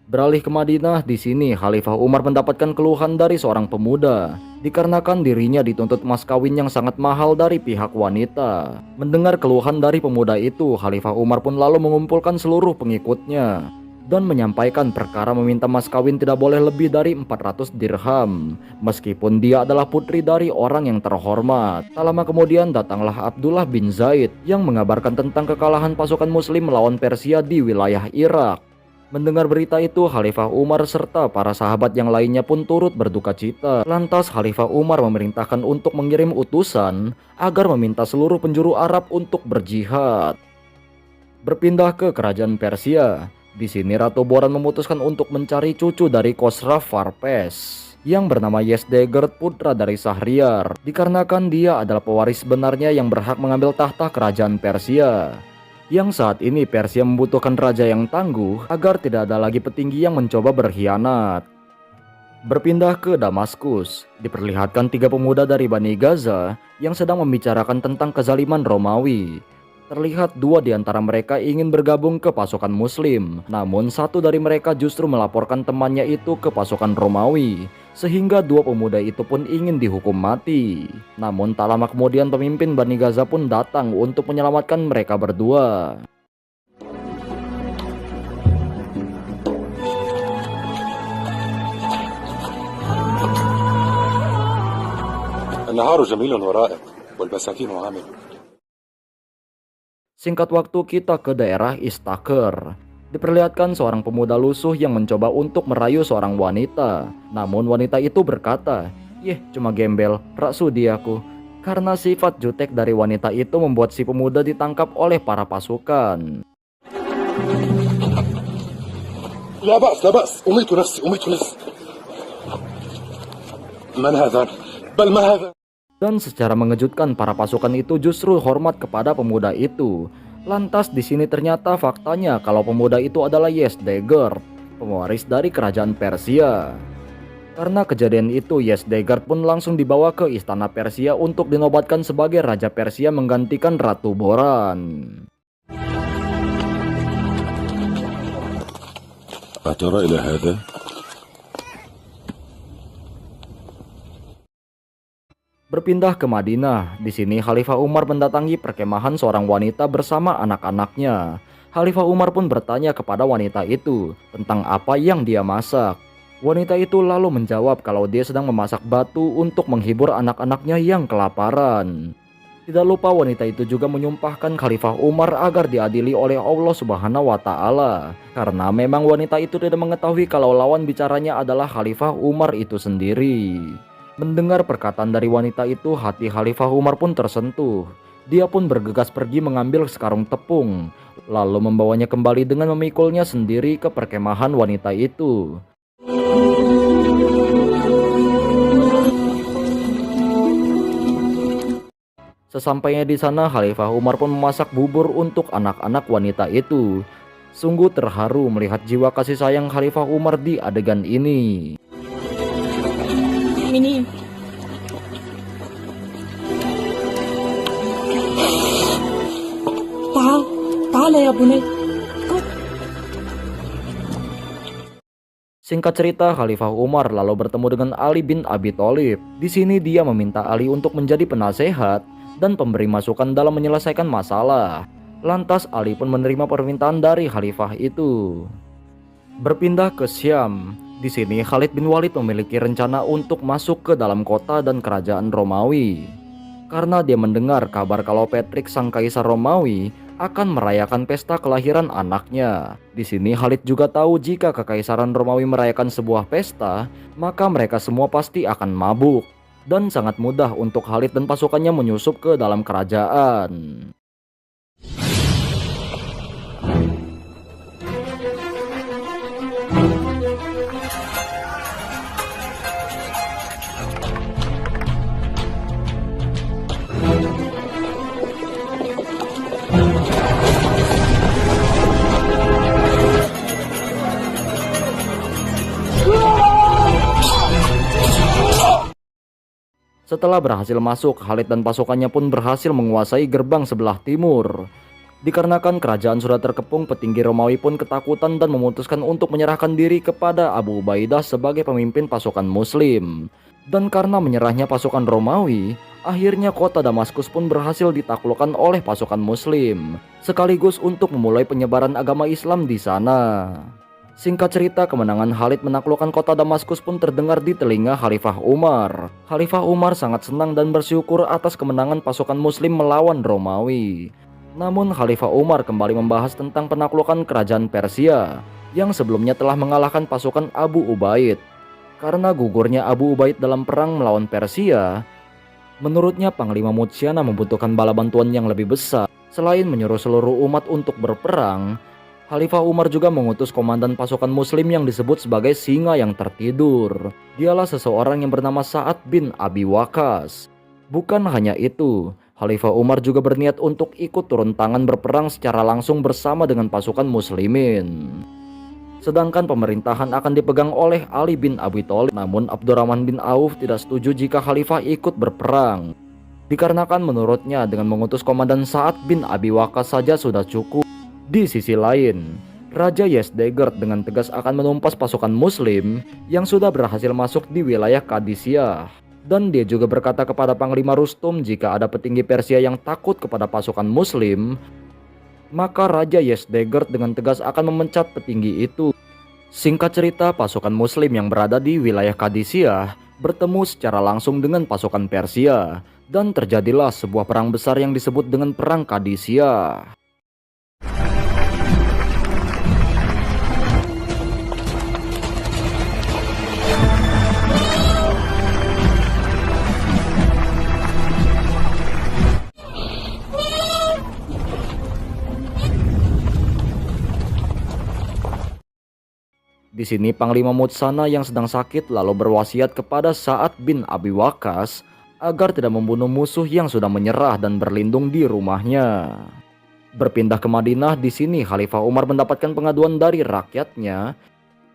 Speaker 1: Beralih ke Madinah, di sini Khalifah Umar mendapatkan keluhan dari seorang pemuda, dikarenakan dirinya dituntut mas kawin yang sangat mahal dari pihak wanita. Mendengar keluhan dari pemuda itu, Khalifah Umar pun lalu mengumpulkan seluruh pengikutnya. dan menyampaikan perkara meminta mas kawin tidak boleh lebih dari 400 dirham, meskipun dia adalah putri dari orang yang terhormat. Tak lama kemudian datanglah Abdullah bin Zaid yang mengabarkan tentang kekalahan pasukan muslim melawan Persia di wilayah Irak. Mendengar berita itu, Khalifah Umar serta para sahabat yang lainnya pun turut berduka cita. Lantas Khalifah Umar memerintahkan untuk mengirim utusan agar meminta seluruh penjuru Arab untuk berjihad. Berpindah ke kerajaan Persia. Di sini Ratu Boran memutuskan untuk mencari cucu dari Khosraw Farpes yang bernama Yezdegerd, putra dari Sahriar, dikarenakan dia adalah pewaris sebenarnya yang berhak mengambil tahta kerajaan Persia. Yang saat ini Persia membutuhkan raja yang tangguh agar tidak ada lagi petinggi yang mencoba berkhianat. Berpindah ke Damaskus, diperlihatkan 3 pemuda dari Bani Gaza yang sedang membicarakan tentang kezaliman Romawi. Terlihat 2 di antara mereka ingin bergabung ke pasukan muslim, namun 1 dari mereka justru melaporkan temannya itu ke pasukan Romawi, sehingga 2 pemuda itu pun ingin dihukum mati. Namun tak lama kemudian pemimpin Bani Gaza pun datang untuk menyelamatkan mereka berdua.
Speaker 5: النهار جميل ورائق والبساتين عامر.
Speaker 1: Singkat waktu kita ke daerah Istaker. Diperlihatkan seorang pemuda lusuh yang mencoba untuk merayu seorang wanita. Namun wanita itu berkata, "Yeh, cuma gembel, rak sudi aku." Karena sifat jutek dari wanita itu membuat si pemuda ditangkap oleh para pasukan.
Speaker 5: لا بأس لا بأس أميت نفسي من هذا بل ما هذا.
Speaker 1: Dan secara mengejutkan para pasukan itu justru hormat kepada pemuda itu. Lantas di sini ternyata faktanya kalau pemuda itu adalah Yezdegerd, pewaris dari kerajaan Persia. Karena kejadian itu, Yezdegerd pun langsung dibawa ke istana Persia untuk dinobatkan sebagai Raja Persia menggantikan Ratu Boran.
Speaker 6: أترى إلى هذا؟
Speaker 1: Berpindah ke Madinah, di sini Khalifah Umar mendatangi perkemahan seorang wanita bersama anak-anaknya. Khalifah Umar pun bertanya kepada wanita itu tentang apa yang dia masak. Wanita itu lalu menjawab kalau dia sedang memasak batu untuk menghibur anak-anaknya yang kelaparan. Tidak lupa wanita itu juga menyumpahkan Khalifah Umar agar diadili oleh Allah Subhanahu wa Ta'ala, karena memang wanita itu tidak mengetahui kalau lawan bicaranya adalah Khalifah Umar itu sendiri. Mendengar perkataan dari wanita itu, hati Khalifah Umar pun tersentuh. Dia pun bergegas pergi mengambil sekarung tepung, lalu membawanya kembali dengan memikulnya sendiri ke perkemahan wanita itu. Sesampainya di sana, Khalifah Umar pun memasak bubur untuk anak-anak wanita itu. Sungguh terharu melihat jiwa kasih sayang Khalifah Umar di adegan ini.
Speaker 7: المؤمنين تعال يا بني.
Speaker 1: Singkat cerita, Khalifah Umar lalu bertemu dengan Ali bin Abi Thalib. Di sini dia meminta Ali untuk menjadi penasehat dan pemberi masukan dalam menyelesaikan masalah. Lantas Ali pun menerima permintaan dari khalifah itu. Berpindah ke Syam. Di sini Khalid bin Walid memiliki rencana untuk masuk ke dalam kota dan kerajaan Romawi. Karena dia mendengar kabar kalau Patrick sang kaisar Romawi akan merayakan pesta kelahiran anaknya. Di sini Khalid juga tahu jika kekaisaran Romawi merayakan sebuah pesta, maka mereka semua pasti akan mabuk. Dan sangat mudah untuk Khalid dan pasukannya menyusup ke dalam kerajaan. Setelah berhasil masuk, Khalid dan pasukannya pun berhasil menguasai gerbang sebelah timur. Dikarenakan kerajaan sudah terkepung, petinggi Romawi pun ketakutan dan memutuskan untuk menyerahkan diri kepada Abu Ubaidah sebagai pemimpin pasukan muslim. Dan karena menyerahnya pasukan Romawi, akhirnya kota Damaskus pun berhasil ditaklukkan oleh pasukan muslim, sekaligus untuk memulai penyebaran agama Islam di sana. Singkat cerita, kemenangan Khalid menaklukkan kota Damaskus pun terdengar di telinga Khalifah Umar. Khalifah Umar sangat senang dan bersyukur atas kemenangan pasukan muslim melawan Romawi. Namun Khalifah Umar kembali membahas tentang penaklukan kerajaan Persia yang sebelumnya telah mengalahkan pasukan Abu Ubaid. Karena gugurnya Abu Ubaid dalam perang melawan Persia, menurutnya Panglima Mutyana membutuhkan bala bantuan yang lebih besar. Selain menyuruh seluruh umat untuk berperang, Khalifah Umar juga mengutus komandan pasukan muslim yang disebut sebagai singa yang tertidur. Dialah seseorang yang bernama Sa'ad bin Abi Waqqas. Bukan hanya itu, Khalifah Umar juga berniat untuk ikut turun tangan berperang secara langsung bersama dengan pasukan muslimin. Sedangkan pemerintahan akan dipegang oleh Ali bin Abi Thalib. Namun Abdurrahman bin Auf tidak setuju jika Khalifah ikut berperang. Dikarenakan menurutnya dengan mengutus komandan Sa'ad bin Abi Waqqas saja sudah cukup. Di sisi lain, Raja Yezdegerd dengan tegas akan menumpas pasukan muslim yang sudah berhasil masuk di wilayah Qadisiyah. Dan dia juga berkata kepada Panglima Rustum jika ada petinggi Persia yang takut kepada pasukan muslim, maka Raja Yezdegerd dengan tegas akan memecat petinggi itu. Singkat cerita, pasukan muslim yang berada di wilayah Qadisiyah bertemu secara langsung dengan pasukan Persia. Dan terjadilah sebuah perang besar yang disebut dengan Perang Qadisiyah. Di sini Panglima Mutsana yang sedang sakit lalu berwasiat kepada Sa'ad bin Abi Waqqas agar tidak membunuh musuh yang sudah menyerah dan berlindung di rumahnya. Berpindah ke Madinah, di sini Khalifah Umar mendapatkan pengaduan dari rakyatnya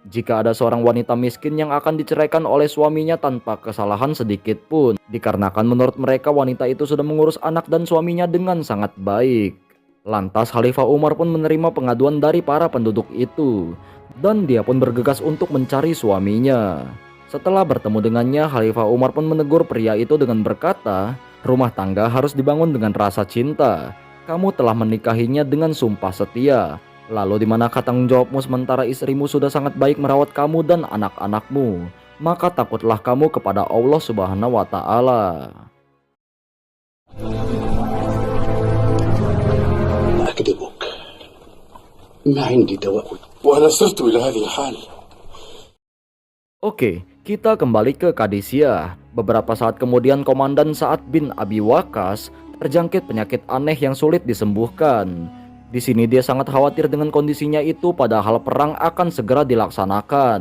Speaker 1: jika ada seorang wanita miskin yang akan diceraikan oleh suaminya tanpa kesalahan sedikit pun, dikarenakan menurut mereka wanita itu sudah mengurus anak dan suaminya dengan sangat baik. Lantas Khalifah Umar pun menerima pengaduan dari para penduduk itu dan dia pun bergegas untuk mencari suaminya. Setelah bertemu dengannya, Khalifah Umar pun menegur pria itu dengan berkata, rumah tangga harus dibangun dengan rasa cinta. Kamu telah menikahinya dengan sumpah setia. Lalu di manakah tanggung jawabmu sementara istrimu sudah sangat baik merawat kamu dan anak-anakmu? Maka takutlah kamu kepada Allah Subhanahu wa Ta'ala.
Speaker 8: أكذبك ما عندي دواء وأنا صرت إلى هذه الحال.
Speaker 1: Oke, kita kembali ke Qadisiyah. Beberapa saat kemudian komandan Sa'ad bin Abi Waqqas terjangkit penyakit aneh yang sulit disembuhkan. Di sini dia sangat khawatir dengan kondisinya itu padahal perang akan segera dilaksanakan.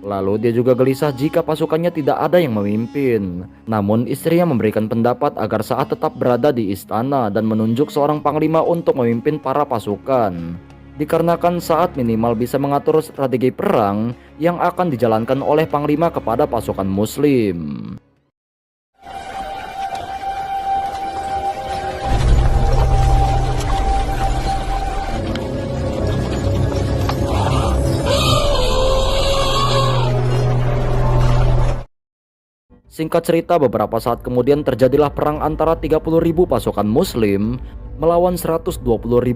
Speaker 1: Lalu dia juga gelisah jika pasukannya tidak ada yang memimpin. Namun istrinya memberikan pendapat agar Sa'ad tetap berada di istana dan menunjuk seorang panglima untuk memimpin para pasukan. Dikarenakan Sa'ad minimal bisa mengatur strategi perang yang akan dijalankan oleh panglima kepada pasukan muslim. Singkat cerita, beberapa saat kemudian terjadilah perang antara 30.000 pasukan muslim melawan 120.000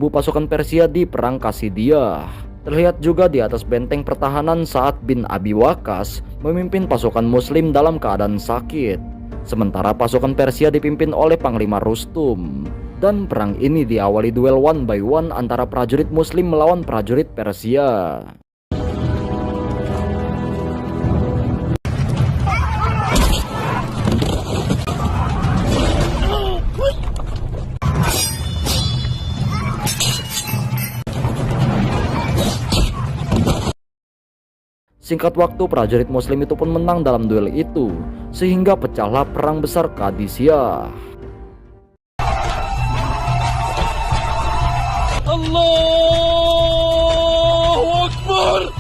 Speaker 1: pasukan Persia di Perang Qasidiyah. Terlihat juga di atas benteng pertahanan Sa'ad bin Abi Waqqas memimpin pasukan muslim dalam keadaan sakit. Sementara pasukan Persia dipimpin oleh Panglima Rustum. Dan perang ini diawali duel 1 by 1 antara prajurit muslim melawan prajurit Persia. Singkat waktu, prajurit muslim itu pun menang dalam duel itu, sehingga pecahlah perang besar Qadisiyah.
Speaker 3: Allahu Akbar.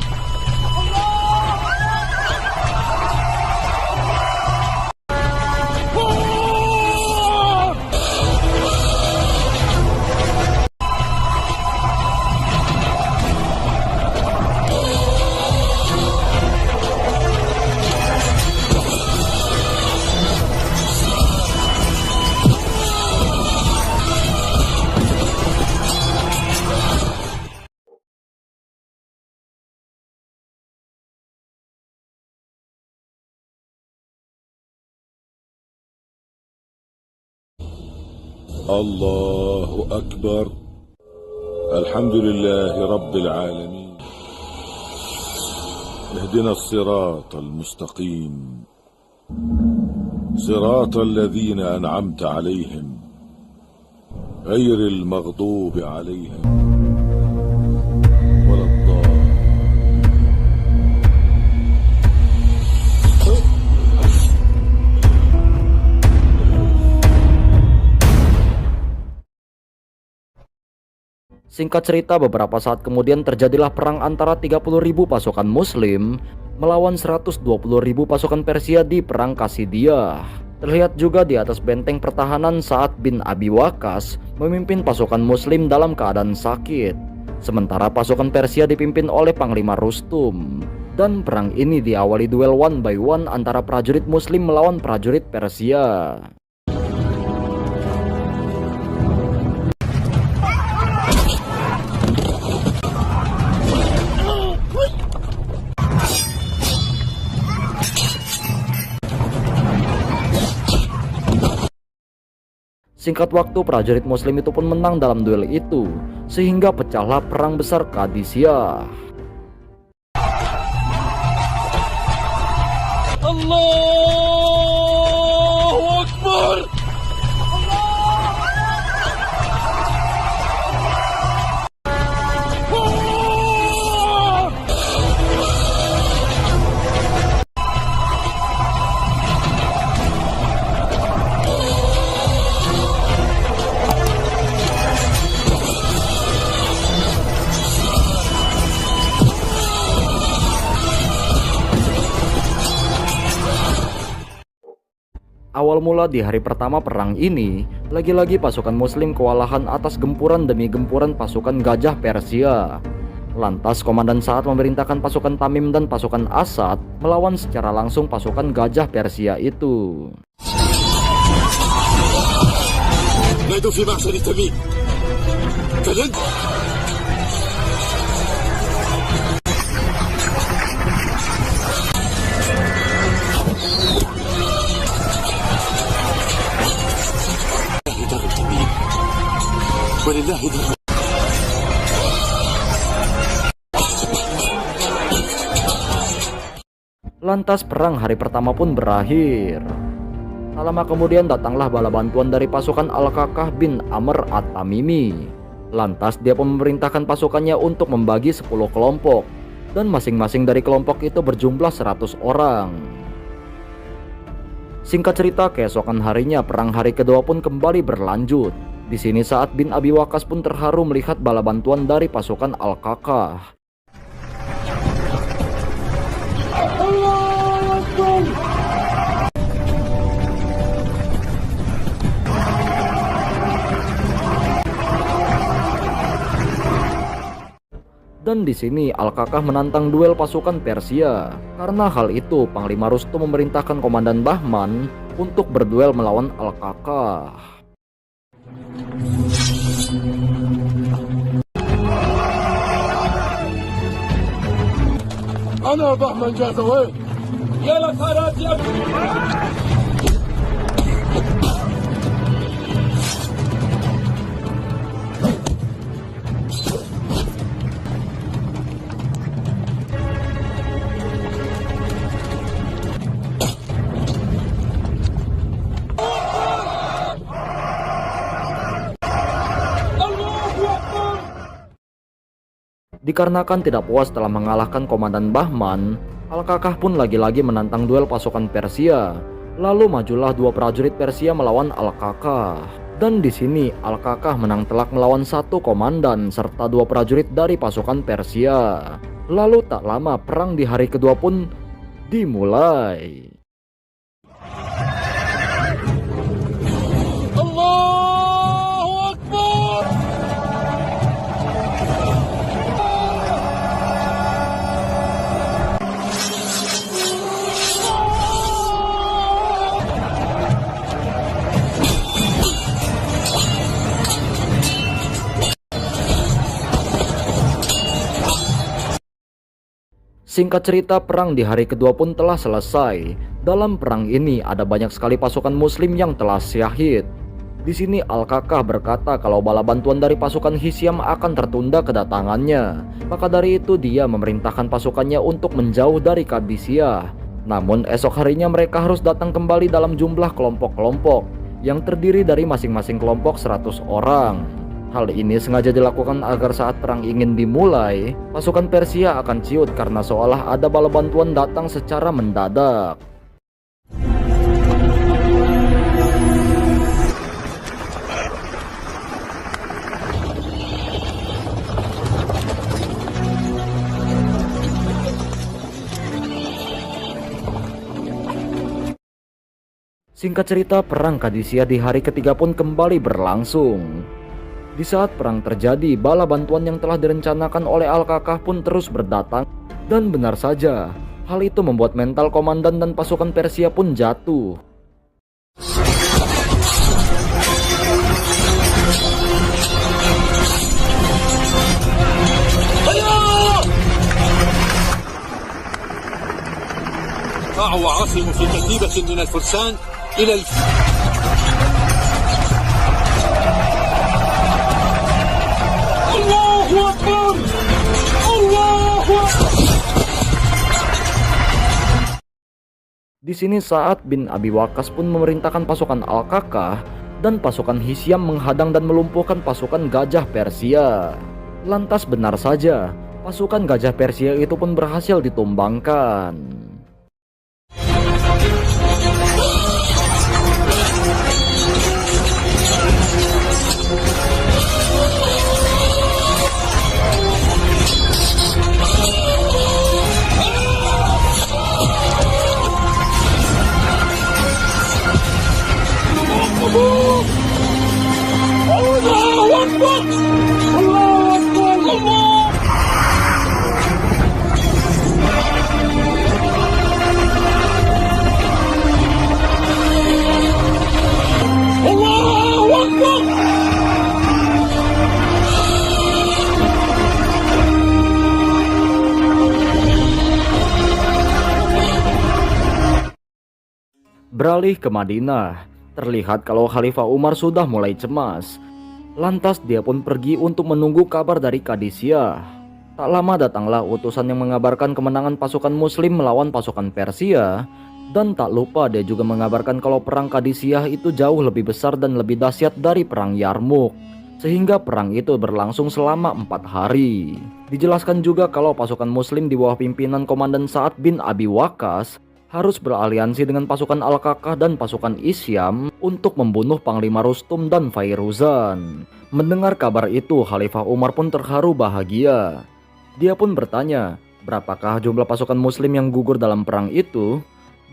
Speaker 6: الله أكبر. الحمد لله رب العالمين. اهدنا الصراط المستقيم صراط الذين أنعمت عليهم غير المغضوب عليهم ولا الضالين.
Speaker 1: Singkat cerita, beberapa saat kemudian terjadilah perang antara 30.000 pasukan Muslim melawan 120.000 pasukan Persia di Perang Kasidiyah. Terlihat juga di atas benteng pertahanan saat bin Abi Waqqas memimpin pasukan Muslim dalam keadaan sakit, sementara pasukan Persia dipimpin oleh Panglima Rustum. Dan perang ini diawali duel one by one antara prajurit Muslim melawan prajurit Persia. Singkat waktu, prajurit Muslim itu pun menang dalam duel itu, sehingga pecahlah perang besar Qadisiyah.
Speaker 3: Allahu Akbar.
Speaker 1: Awal mula di hari pertama perang ini, lagi-lagi pasukan Muslim kewalahan atas gempuran demi gempuran pasukan Gajah Persia. Lantas Komandan Sa'ad memerintahkan pasukan Tamim dan pasukan Asad melawan secara langsung pasukan Gajah Persia itu.
Speaker 8: نادوا في معسكر تميم فلن دار تميم ولله در.
Speaker 1: Lantas perang hari pertama pun berakhir. Tak lama kemudian datanglah bala bantuan dari pasukan Al-Kakah bin Amr At-Tamimi. Lantas dia pun memerintahkan pasukannya untuk membagi 10 kelompok, dan masing-masing dari kelompok itu berjumlah 100 orang. Singkat cerita, keesokan harinya perang hari kedua pun kembali berlanjut. Di sini Sa'ad bin Abi Waqqas pun terharu melihat bala bantuan dari pasukan Al-Kakah. Dan di sini Al-Kakah menantang duel pasukan Persia. Karena hal itu, Panglima Rustum memerintahkan Komandan Bahman untuk berduel melawan Al-Kakah.
Speaker 8: أنا بهمن جازوين.
Speaker 3: يا لفارات يا
Speaker 1: Dikarenakan tidak puas telah mengalahkan Komandan Bahman, Al-Kakah pun lagi-lagi menantang duel pasukan Persia. Lalu majulah dua prajurit Persia melawan Al-Kakah. Dan di sini Al-Kakah menang telak melawan satu komandan serta dua prajurit dari pasukan Persia. Lalu tak lama perang di hari kedua pun dimulai.
Speaker 3: Allahu Akbar.
Speaker 1: Singkat cerita, perang di hari kedua pun telah selesai. Dalam perang ini ada banyak sekali pasukan Muslim yang telah syahid. Di sini Al-Kakah berkata kalau bala bantuan dari pasukan Hisyam akan tertunda kedatangannya. Maka dari itu dia memerintahkan pasukannya untuk menjauh dari Qadisiyah. Namun esok harinya mereka harus datang kembali dalam jumlah kelompok-kelompok yang terdiri dari masing-masing kelompok 100 orang. Hal ini sengaja dilakukan agar saat perang ingin dimulai, pasukan Persia akan ciut karena seolah ada bala bantuan datang secara mendadak. Singkat cerita, perang Qadisiyah di hari ketiga pun kembali berlangsung. Di saat perang terjadi, bala bantuan yang telah direncanakan oleh Al-Kakah pun terus berdatang. Dan benar saja, hal itu membuat mental komandan dan pasukan Persia pun jatuh.
Speaker 3: وعاصم في كتيبة من الفرسان إلى الله أكبر الله أكبر.
Speaker 1: Di sini Sa'ad bin Abi Waqqas pun memerintahkan pasukan Al-Kakah dan pasukan Hisyam menghadang dan melumpuhkan pasukan Gajah Persia. Lantas benar saja, pasukan Gajah Persia itu pun berhasil ditumbangkan. Beralih ke Madinah, terlihat kalau Khalifah Umar sudah mulai cemas. Lantas dia pun pergi untuk menunggu kabar dari Qadisiyah. Tak lama datanglah utusan yang mengabarkan kemenangan pasukan Muslim melawan pasukan Persia. Dan tak lupa dia juga mengabarkan kalau perang Qadisiyah itu jauh lebih besar dan lebih dahsyat dari perang Yarmuk. Sehingga perang itu berlangsung selama 4 hari. Dijelaskan juga kalau pasukan Muslim di bawah pimpinan Komandan Sa'ad bin Abi Waqqas harus beraliansi dengan pasukan Al-Kakah dan pasukan Hisyam untuk membunuh Panglima Rustum dan Fairuzan. Mendengar kabar itu, Khalifah Umar pun terharu bahagia. Dia pun bertanya, berapakah jumlah pasukan Muslim yang gugur dalam perang itu?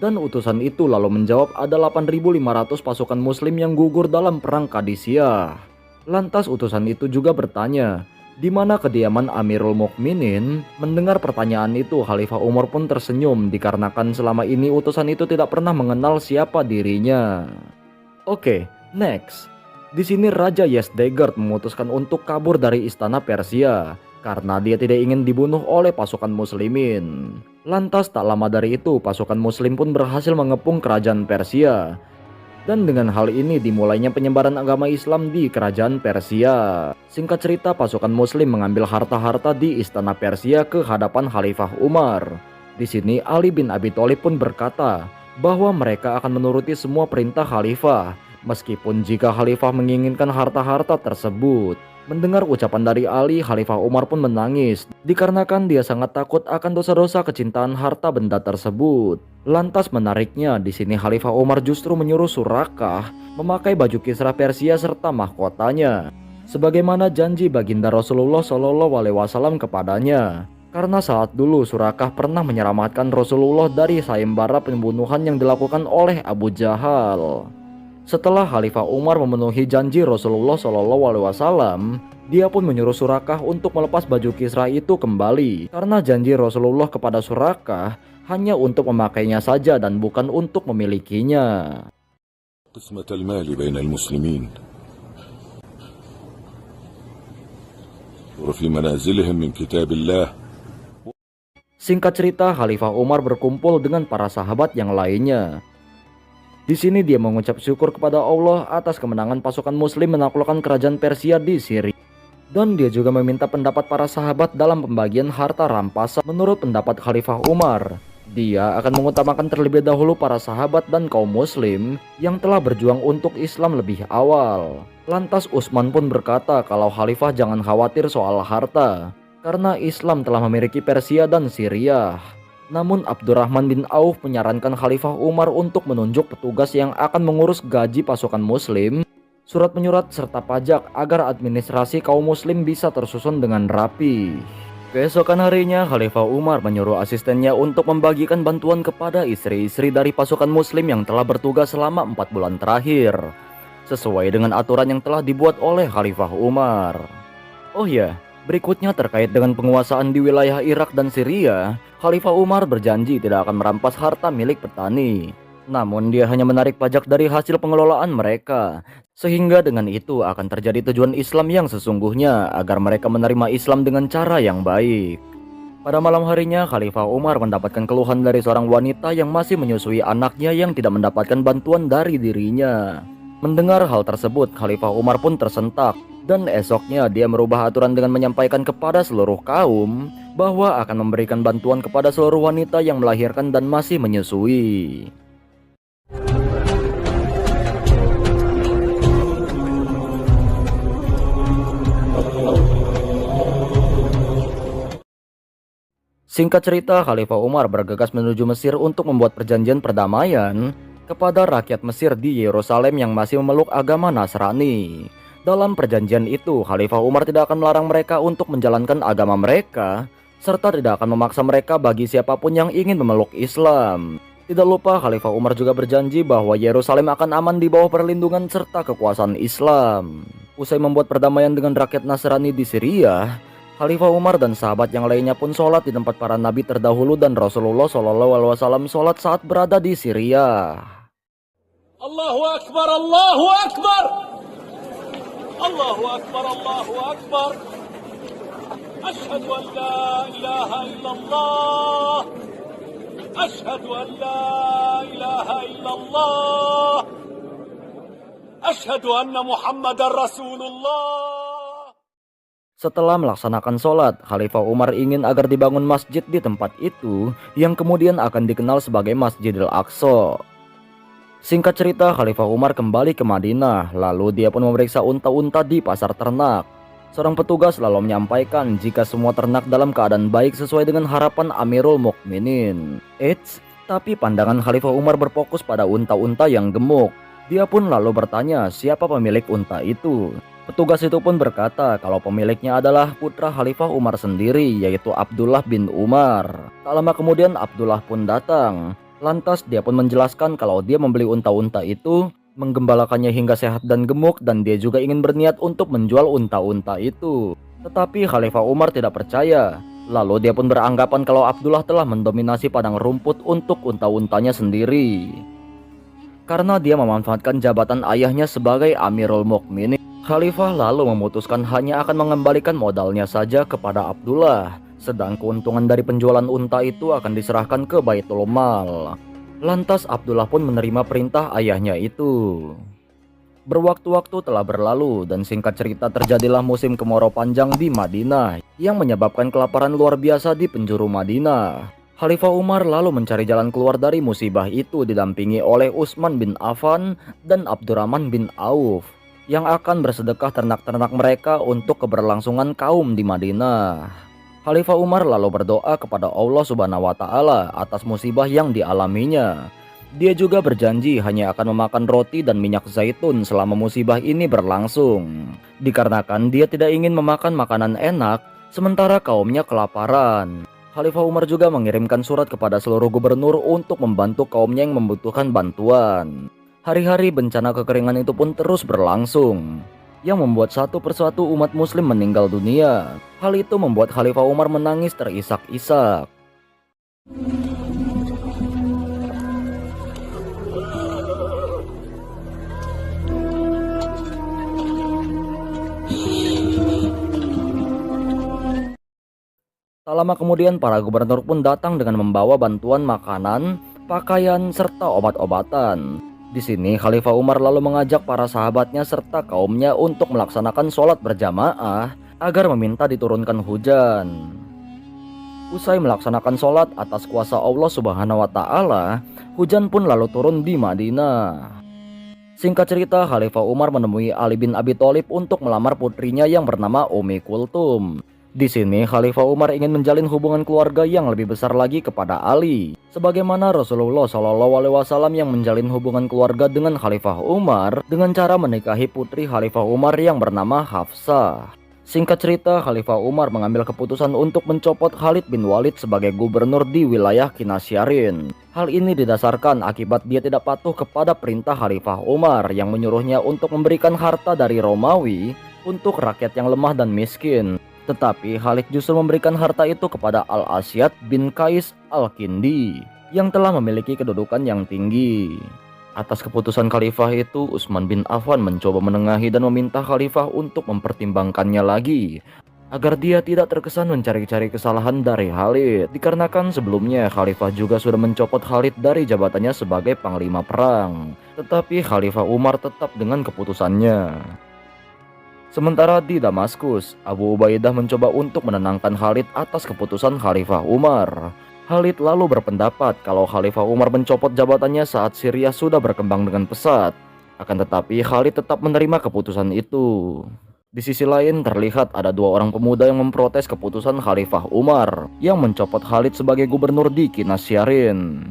Speaker 1: Dan utusan itu lalu menjawab ada 8.500 pasukan Muslim yang gugur dalam perang Qadisiyah. Lantas utusan itu juga bertanya, di mana kediaman Amirul Mukminin? Mendengar pertanyaan itu, Khalifah Umar pun tersenyum dikarenakan selama ini utusan itu tidak pernah mengenal siapa dirinya. Oke, next. Di sini Raja Yezdegerd memutuskan untuk kabur dari istana Persia karena dia tidak ingin dibunuh oleh pasukan Muslimin. Lantas tak lama dari itu, pasukan Muslim pun berhasil mengepung kerajaan Persia. Dan dengan hal ini dimulainya penyebaran agama Islam di kerajaan Persia. Singkat cerita, pasukan Muslim mengambil harta-harta di istana Persia ke hadapan Khalifah Umar. Di sini Ali bin Abi Thalib pun berkata bahwa mereka akan menuruti semua perintah Khalifah, meskipun jika Khalifah menginginkan harta-harta tersebut. Mendengar ucapan dari Ali, Khalifah Umar pun menangis dikarenakan dia sangat takut akan dosa-dosa kecintaan harta benda tersebut. Lantas menariknya, di sini Khalifah Umar justru menyuruh Surakah memakai baju kisra Persia serta mahkotanya, sebagaimana janji baginda Rasulullah SAW kepadanya. Karena saat dulu Surakah pernah menyelamatkan Rasulullah dari sayembara pembunuhan yang dilakukan oleh Abu Jahal. Setelah Khalifah Umar memenuhi janji Rasulullah SAW, dia pun menyuruh Surakah untuk melepas baju kisra itu kembali, karena janji Rasulullah kepada Surakah hanya untuk memakainya saja dan bukan untuk memilikinya.
Speaker 6: قسمة المال بين المسلمين وفي منازلهم من كتاب الله.
Speaker 1: Singkat cerita, Khalifah Umar berkumpul dengan para sahabat yang lainnya. Di sini dia mengucap syukur kepada Allah atas kemenangan pasukan muslim menaklukkan kerajaan Persia di Syria. Dan dia juga meminta pendapat para sahabat dalam pembagian harta rampasan. Menurut pendapat Khalifah Umar, dia akan mengutamakan terlebih dahulu para sahabat dan kaum muslim yang telah berjuang untuk Islam lebih awal. Lantas Utsman pun berkata kalau Khalifah jangan khawatir soal harta, karena Islam telah memiliki Persia dan Syria. Namun Abdurrahman bin Auf menyarankan Khalifah Umar untuk menunjuk petugas yang akan mengurus gaji pasukan muslim, surat menyurat serta pajak agar administrasi kaum muslim bisa tersusun dengan rapi. Keesokan harinya Khalifah Umar menyuruh asistennya untuk membagikan bantuan kepada istri-istri dari pasukan muslim yang telah bertugas selama 4 bulan terakhir, sesuai dengan aturan yang telah dibuat oleh Khalifah Umar. Oh ya, berikutnya terkait dengan penguasaan di wilayah Irak dan Syria, Khalifah Umar berjanji tidak akan merampas harta milik petani. Namun dia hanya menarik pajak dari hasil pengelolaan mereka, sehingga dengan itu akan terjadi tujuan Islam yang sesungguhnya agar mereka menerima Islam dengan cara yang baik. Pada malam harinya Khalifah Umar mendapatkan keluhan dari seorang wanita yang masih menyusui anaknya yang tidak mendapatkan bantuan dari dirinya. Mendengar hal tersebut, Khalifah Umar pun tersentak, dan esoknya dia merubah aturan dengan menyampaikan kepada seluruh kaum bahwa akan memberikan bantuan kepada seluruh wanita yang melahirkan dan masih menyusui. Singkat cerita, Khalifah Umar bergegas menuju Mesir untuk membuat perjanjian perdamaian kepada rakyat Mesir di Yerusalem yang masih memeluk agama Nasrani. Dalam perjanjian itu, Khalifah Umar tidak akan melarang mereka untuk menjalankan agama mereka, serta tidak akan memaksa mereka bagi siapapun yang ingin memeluk Islam. Tidak lupa, Khalifah Umar juga berjanji bahwa Yerusalem akan aman di bawah perlindungan serta kekuasaan Islam. Usai membuat perdamaian dengan rakyat Nasrani di Syria, Khalifah Umar dan sahabat yang lainnya pun sholat di tempat para nabi terdahulu dan Rasulullah SAW sholat saat berada di Syria.
Speaker 3: Allahu Akbar, Allahu Akbar, Allahu Akbar, Allahu Akbar. Ashhadu an la ilaha illallah, Ashhadu an la ilaha illallah, Ashhadu anna Muhammadar Rasulullah.
Speaker 1: Setelah melaksanakan sholat, Khalifah Umar ingin agar dibangun masjid di tempat itu yang kemudian akan dikenal sebagai Masjidil Aqsa. Singkat cerita, Khalifah Umar kembali ke Madinah, lalu dia pun memeriksa unta-unta di pasar ternak. Seorang petugas lalu menyampaikan jika semua ternak dalam keadaan baik sesuai dengan harapan Amirul Mukminin. Tapi pandangan Khalifah Umar berfokus pada unta-unta yang gemuk. Dia pun lalu bertanya siapa pemilik unta itu. Petugas itu pun berkata kalau pemiliknya adalah putra Khalifah Umar sendiri, yaitu Abdullah bin Umar. Tak lama kemudian Abdullah pun datang. Lantas dia pun menjelaskan kalau dia membeli unta-unta itu, menggembalakannya hingga sehat dan gemuk, dan dia juga ingin berniat untuk menjual unta-unta itu. Tetapi Khalifah Umar tidak percaya. Lalu dia pun beranggapan kalau Abdullah telah mendominasi padang rumput untuk unta-untanya sendiri. Karena dia memanfaatkan jabatan ayahnya sebagai Amirul Mukminin, Khalifah lalu memutuskan hanya akan mengembalikan modalnya saja kepada Abdullah, sedang keuntungan dari penjualan unta itu akan diserahkan ke Baitul Mal. Lantas Abdullah pun menerima perintah ayahnya itu. Berwaktu-waktu telah berlalu dan singkat cerita terjadilah musim kemarau panjang di Madinah yang menyebabkan kelaparan luar biasa di penjuru Madinah. Khalifah Umar lalu mencari jalan keluar dari musibah itu didampingi oleh Utsman bin Affan dan Abdurrahman bin Auf yang akan bersedekah ternak-ternak mereka untuk keberlangsungan kaum di Madinah. Khalifah Umar lalu berdoa kepada Allah Subhanahu wa Ta'ala atas musibah yang dialaminya. Dia juga berjanji hanya akan memakan roti dan minyak zaitun selama musibah ini berlangsung, dikarenakan dia tidak ingin memakan makanan enak sementara kaumnya kelaparan. Khalifah Umar juga mengirimkan surat kepada seluruh gubernur untuk membantu kaumnya yang membutuhkan bantuan. Hari-hari bencana kekeringan itu pun terus berlangsung, yang membuat satu persatu umat muslim meninggal dunia. Hal itu membuat Khalifah Umar menangis terisak-isak. Tak lama kemudian para gubernur pun datang dengan membawa bantuan makanan, pakaian, serta obat-obatan. Di sini Khalifah Umar lalu mengajak para sahabatnya serta kaumnya untuk melaksanakan sholat berjamaah agar meminta diturunkan hujan. Usai melaksanakan sholat atas kuasa Allah Subhanahu wa Ta'ala, hujan pun lalu turun di Madinah. Singkat cerita, Khalifah Umar menemui Ali bin Abi Thalib untuk melamar putrinya yang bernama Ummi Kulthum. Di sini Khalifah Umar ingin menjalin hubungan keluarga yang lebih besar lagi kepada Ali, sebagaimana Rasulullah SAW yang menjalin hubungan keluarga dengan Khalifah Umar dengan cara menikahi putri Khalifah Umar yang bernama Hafsah. Singkat cerita, Khalifah Umar mengambil keputusan untuk mencopot Khalid bin Walid sebagai gubernur di wilayah Kinasyarin. Hal ini didasarkan akibat dia tidak patuh kepada perintah Khalifah Umar yang menyuruhnya untuk memberikan harta dari Romawi untuk rakyat yang lemah dan miskin. Tetapi Khalid justru memberikan harta itu kepada Al-Asyad bin Qais Al-Kindi yang telah memiliki kedudukan yang tinggi. Atas keputusan khalifah itu, Utsman bin Affan mencoba menengahi dan meminta khalifah untuk mempertimbangkannya lagi agar dia tidak terkesan mencari-cari kesalahan dari Khalid, dikarenakan sebelumnya khalifah juga sudah mencopot Khalid dari jabatannya sebagai panglima perang. Tetapi Khalifah Umar tetap dengan keputusannya. Sementara di Damaskus, Abu Ubaidah mencoba untuk menenangkan Khalid atas keputusan Khalifah Umar. Khalid lalu berpendapat kalau Khalifah Umar mencopot jabatannya saat Syria sudah berkembang dengan pesat. Akan tetapi Khalid tetap menerima keputusan itu. Di sisi lain terlihat ada dua orang pemuda yang memprotes keputusan Khalifah Umar yang mencopot Khalid sebagai gubernur di Kinasyarin.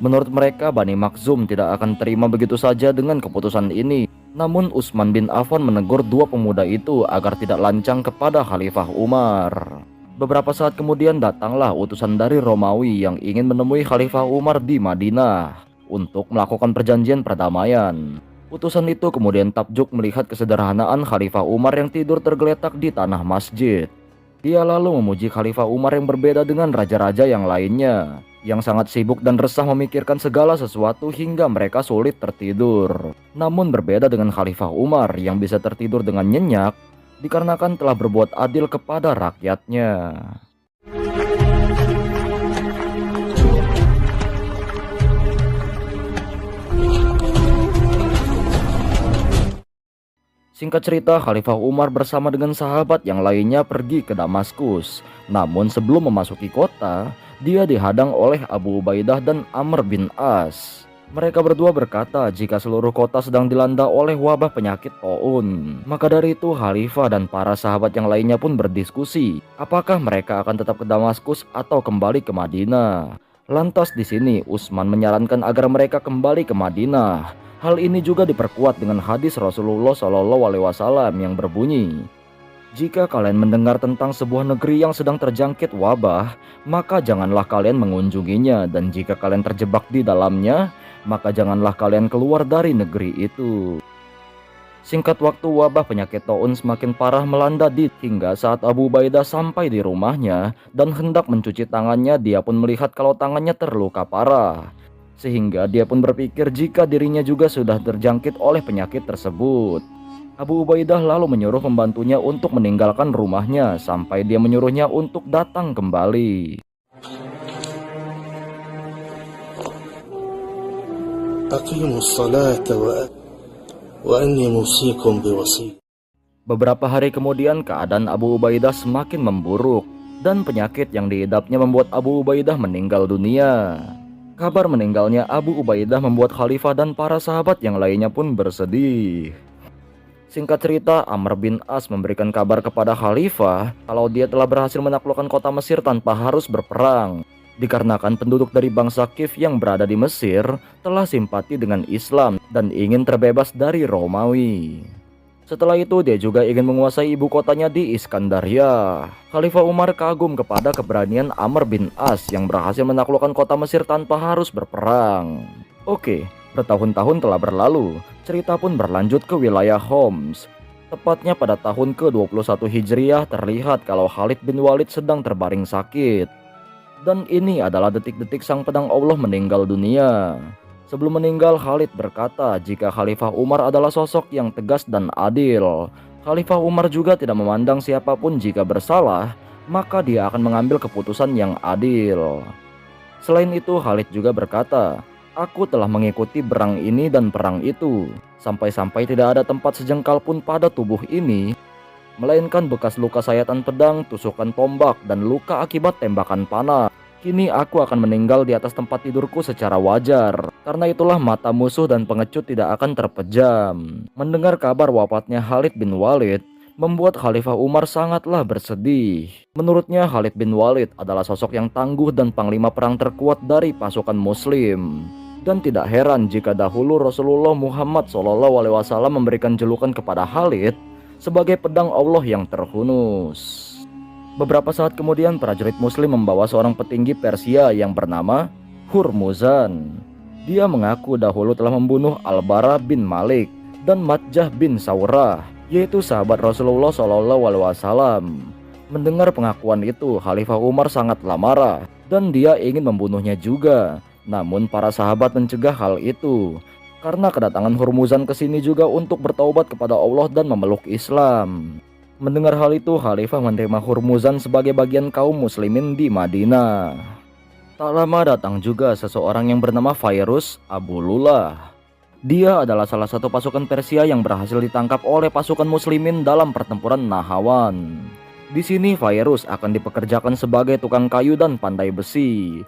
Speaker 1: Menurut mereka, Bani Makhzum tidak akan terima begitu saja dengan keputusan ini. Namun Utsman bin Affan menegur dua pemuda itu agar tidak lancang kepada Khalifah Umar. Beberapa saat kemudian datanglah utusan dari Romawi yang ingin menemui Khalifah Umar di Madinah untuk melakukan perjanjian perdamaian. Utusan itu kemudian takjub melihat kesederhanaan Khalifah Umar yang tidur tergeletak di tanah masjid. Dia lalu memuji Khalifah Umar yang berbeda dengan raja-raja yang lainnya, yang sangat sibuk dan resah memikirkan segala sesuatu hingga mereka sulit tertidur. Namun berbeda dengan Khalifah Umar yang bisa tertidur dengan nyenyak, dikarenakan telah berbuat adil kepada rakyatnya. Singkat cerita, Khalifah Umar bersama dengan sahabat yang lainnya pergi ke Damaskus. Namun sebelum memasuki kota, dia dihadang oleh Abu Ubaidah dan Amr bin As. Mereka berdua berkata jika seluruh kota sedang dilanda oleh wabah penyakit taun. Maka dari itu Khalifah dan para sahabat yang lainnya pun berdiskusi apakah mereka akan tetap ke Damaskus atau kembali ke Madinah. Lantas di sini Utsman menyarankan agar mereka kembali ke Madinah. Hal ini juga diperkuat dengan hadis Rasulullah SAW yang berbunyi, "Jika kalian mendengar tentang sebuah negeri yang sedang terjangkit wabah, maka janganlah kalian mengunjunginya, dan jika kalian terjebak di dalamnya, maka janganlah kalian keluar dari negeri itu." Singkat waktu, wabah penyakit taun semakin parah melanda hingga saat Abu Ubaidah sampai di rumahnya dan hendak mencuci tangannya, dia pun melihat kalau tangannya terluka parah. Sehingga dia pun berpikir jika dirinya juga sudah terjangkit oleh penyakit tersebut. Abu Ubaidah lalu menyuruh pembantunya untuk meninggalkan rumahnya sampai dia menyuruhnya untuk datang kembali.
Speaker 8: Aqimus salata wa anni musikum biwasi.
Speaker 1: Beberapa hari kemudian keadaan Abu Ubaidah semakin memburuk dan penyakit yang diidapnya membuat Abu Ubaidah meninggal dunia. Kabar meninggalnya Abu Ubaidah membuat Khalifah dan para sahabat yang lainnya pun bersedih. Singkat cerita, Amr bin As memberikan kabar kepada Khalifah kalau dia telah berhasil menaklukkan kota Mesir tanpa harus berperang, dikarenakan penduduk dari bangsa Kif yang berada di Mesir telah simpati dengan Islam dan ingin terbebas dari Romawi. Setelah itu dia juga ingin menguasai ibu kotanya di Iskandaria. Khalifah Umar kagum kepada keberanian Amr bin As yang berhasil menaklukkan kota Mesir tanpa harus berperang. Oke, bertahun-tahun telah berlalu, cerita pun berlanjut ke wilayah Homs. Tepatnya pada tahun ke-21 Hijriah terlihat kalau Khalid bin Walid sedang terbaring sakit. Dan ini adalah detik-detik sang pedang Allah meninggal dunia. Sebelum meninggal, Khalid berkata jika Khalifah Umar adalah sosok yang tegas dan adil. Khalifah Umar juga tidak memandang siapapun jika bersalah, maka dia akan mengambil keputusan yang adil. Selain itu, Khalid juga berkata, Aku telah mengikuti perang ini dan perang itu, sampai-sampai tidak ada tempat sejengkal pun pada tubuh ini, melainkan bekas luka sayatan pedang, tusukan tombak, dan luka akibat tembakan panah. Kini aku akan meninggal di atas tempat tidurku secara wajar. Karena itulah mata musuh dan pengecut tidak akan terpejam. Mendengar kabar wafatnya Khalid bin Walid membuat Khalifah Umar sangatlah bersedih. Menurutnya Khalid bin Walid adalah sosok yang tangguh dan panglima perang terkuat dari pasukan muslim. Dan tidak heran jika dahulu Rasulullah Muhammad SAW memberikan julukan kepada Khalid sebagai pedang Allah yang terhunus. Beberapa saat kemudian prajurit muslim membawa seorang petinggi Persia yang bernama Hurmuzan. Dia mengaku dahulu telah membunuh Al-Bara bin Malik dan Matjah bin Saurah, yaitu sahabat Rasulullah SAW. Mendengar pengakuan itu, Khalifah Umar sangatlah marah dan dia ingin membunuhnya juga. Namun para sahabat mencegah hal itu, karena kedatangan Hurmuzan ke sini juga untuk bertaubat kepada Allah dan memeluk Islam. Mendengar hal itu, Khalifah menerima Hurmuzan sebagai bagian kaum muslimin di Madinah. Tak lama datang juga seseorang yang bernama Fairuz Abu Lulah. Dia adalah salah satu pasukan Persia yang berhasil ditangkap oleh pasukan muslimin dalam pertempuran Nahawan. Di sini Fairuz akan dipekerjakan sebagai tukang kayu dan pandai besi.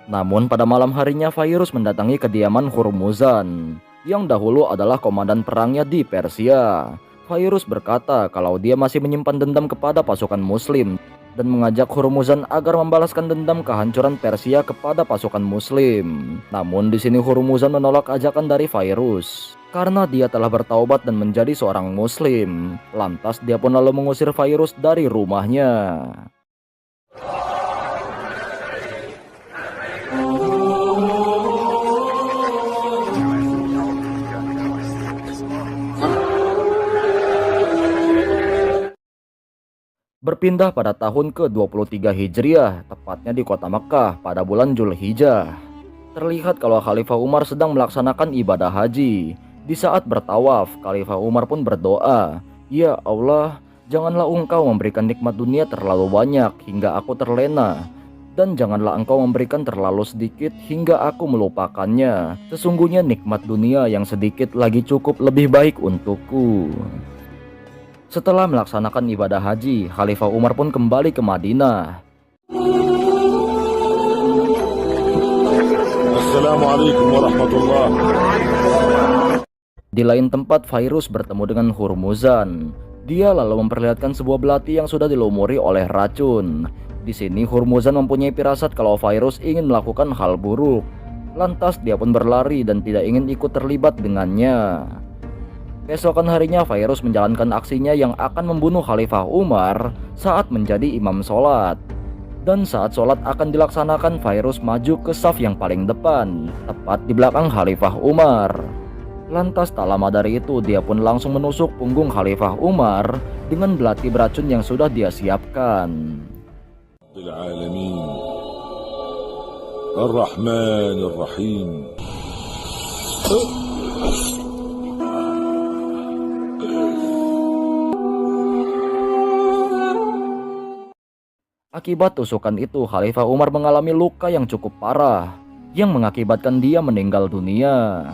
Speaker 1: Namun pada malam harinya Fairuz mendatangi kediaman Hurmuzan, yang dahulu adalah komandan perangnya di Persia. Fairuz berkata kalau dia masih menyimpan dendam kepada pasukan muslim dan mengajak Hurmuzan agar membalaskan dendam kehancuran Persia kepada pasukan muslim. Namun di sini Hurmuzan menolak ajakan dari Fairuz karena dia telah bertaubat dan menjadi seorang muslim. Lantas dia pun lalu mengusir Fairuz dari rumahnya. Berpindah pada tahun ke-23 Hijriah, tepatnya di kota Mekkah pada bulan Zulhijjah. Terlihat kalau Khalifah Umar sedang melaksanakan ibadah haji. Di saat bertawaf, Khalifah Umar pun berdoa, "Ya Allah, janganlah Engkau memberikan nikmat dunia terlalu banyak hingga aku terlena, dan janganlah Engkau memberikan terlalu sedikit hingga aku melupakannya. Sesungguhnya nikmat dunia yang sedikit lagi cukup lebih baik untukku." Setelah melaksanakan ibadah haji, Khalifah Umar pun kembali ke Madinah.
Speaker 6: Assalamualaikum warahmatullahi.
Speaker 1: Di lain tempat, Fairuz bertemu dengan Hurmuzan. Dia lalu memperlihatkan sebuah belati yang sudah dilumuri oleh racun. Di sini Hurmuzan mempunyai firasat kalau Fairuz ingin melakukan hal buruk. Lantas dia pun berlari dan tidak ingin ikut terlibat dengannya. Keesokan harinya Fairuz menjalankan aksinya yang akan membunuh Khalifah Umar saat menjadi imam sholat. Dan saat sholat akan dilaksanakan, Fairuz maju ke saf yang paling depan, tepat di belakang Khalifah Umar. Lantas tak lama dari itu dia pun langsung menusuk punggung Khalifah Umar dengan belati beracun yang sudah dia siapkan.
Speaker 6: Alamin. Ar-Rahman Ar-Rahim.
Speaker 1: Akibat tusukan itu, Khalifah Umar mengalami luka yang cukup parah, yang mengakibatkan dia meninggal dunia.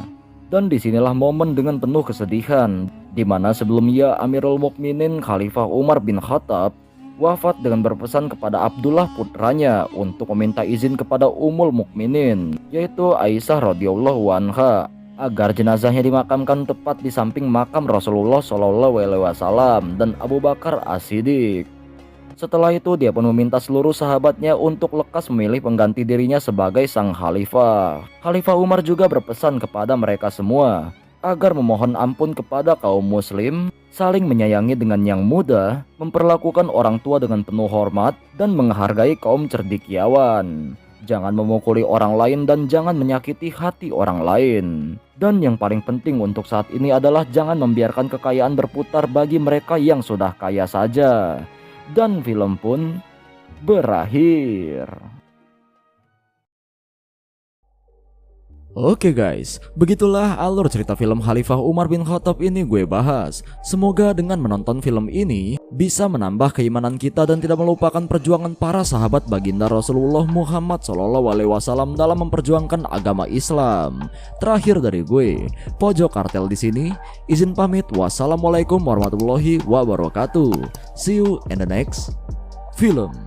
Speaker 1: Dan disinilah momen dengan penuh kesedihan, di mana sebelumnya Amirul Mukminin Khalifah Umar bin Khattab wafat dengan berpesan kepada Abdullah putranya untuk meminta izin kepada Ummul Mukminin, yaitu Aisyah radhiyallahu anha, agar jenazahnya dimakamkan tepat di samping makam Rasulullah SAW dan Abu Bakar As-Siddiq. Setelah itu dia pun meminta seluruh sahabatnya untuk lekas memilih pengganti dirinya sebagai sang khalifah. Khalifah Umar juga berpesan kepada mereka semua agar memohon ampun kepada kaum muslim, saling menyayangi dengan yang muda, memperlakukan orang tua dengan penuh hormat, dan menghargai kaum cendekiawan. Jangan memukuli orang lain dan jangan menyakiti hati orang lain. Dan yang paling penting untuk saat ini adalah jangan membiarkan kekayaan berputar bagi mereka yang sudah kaya saja. Dan film pun berakhir. Oke guys, begitulah alur cerita film Khalifah Umar bin Khattab ini gue bahas. Semoga dengan menonton film ini bisa menambah keimanan kita dan tidak melupakan perjuangan para sahabat baginda Rasulullah Muhammad SAW dalam memperjuangkan agama Islam. Terakhir dari gue, Pojok Kartel di sini. Izin pamit. Wassalamualaikum warahmatullahi wabarakatuh. See you in the next film.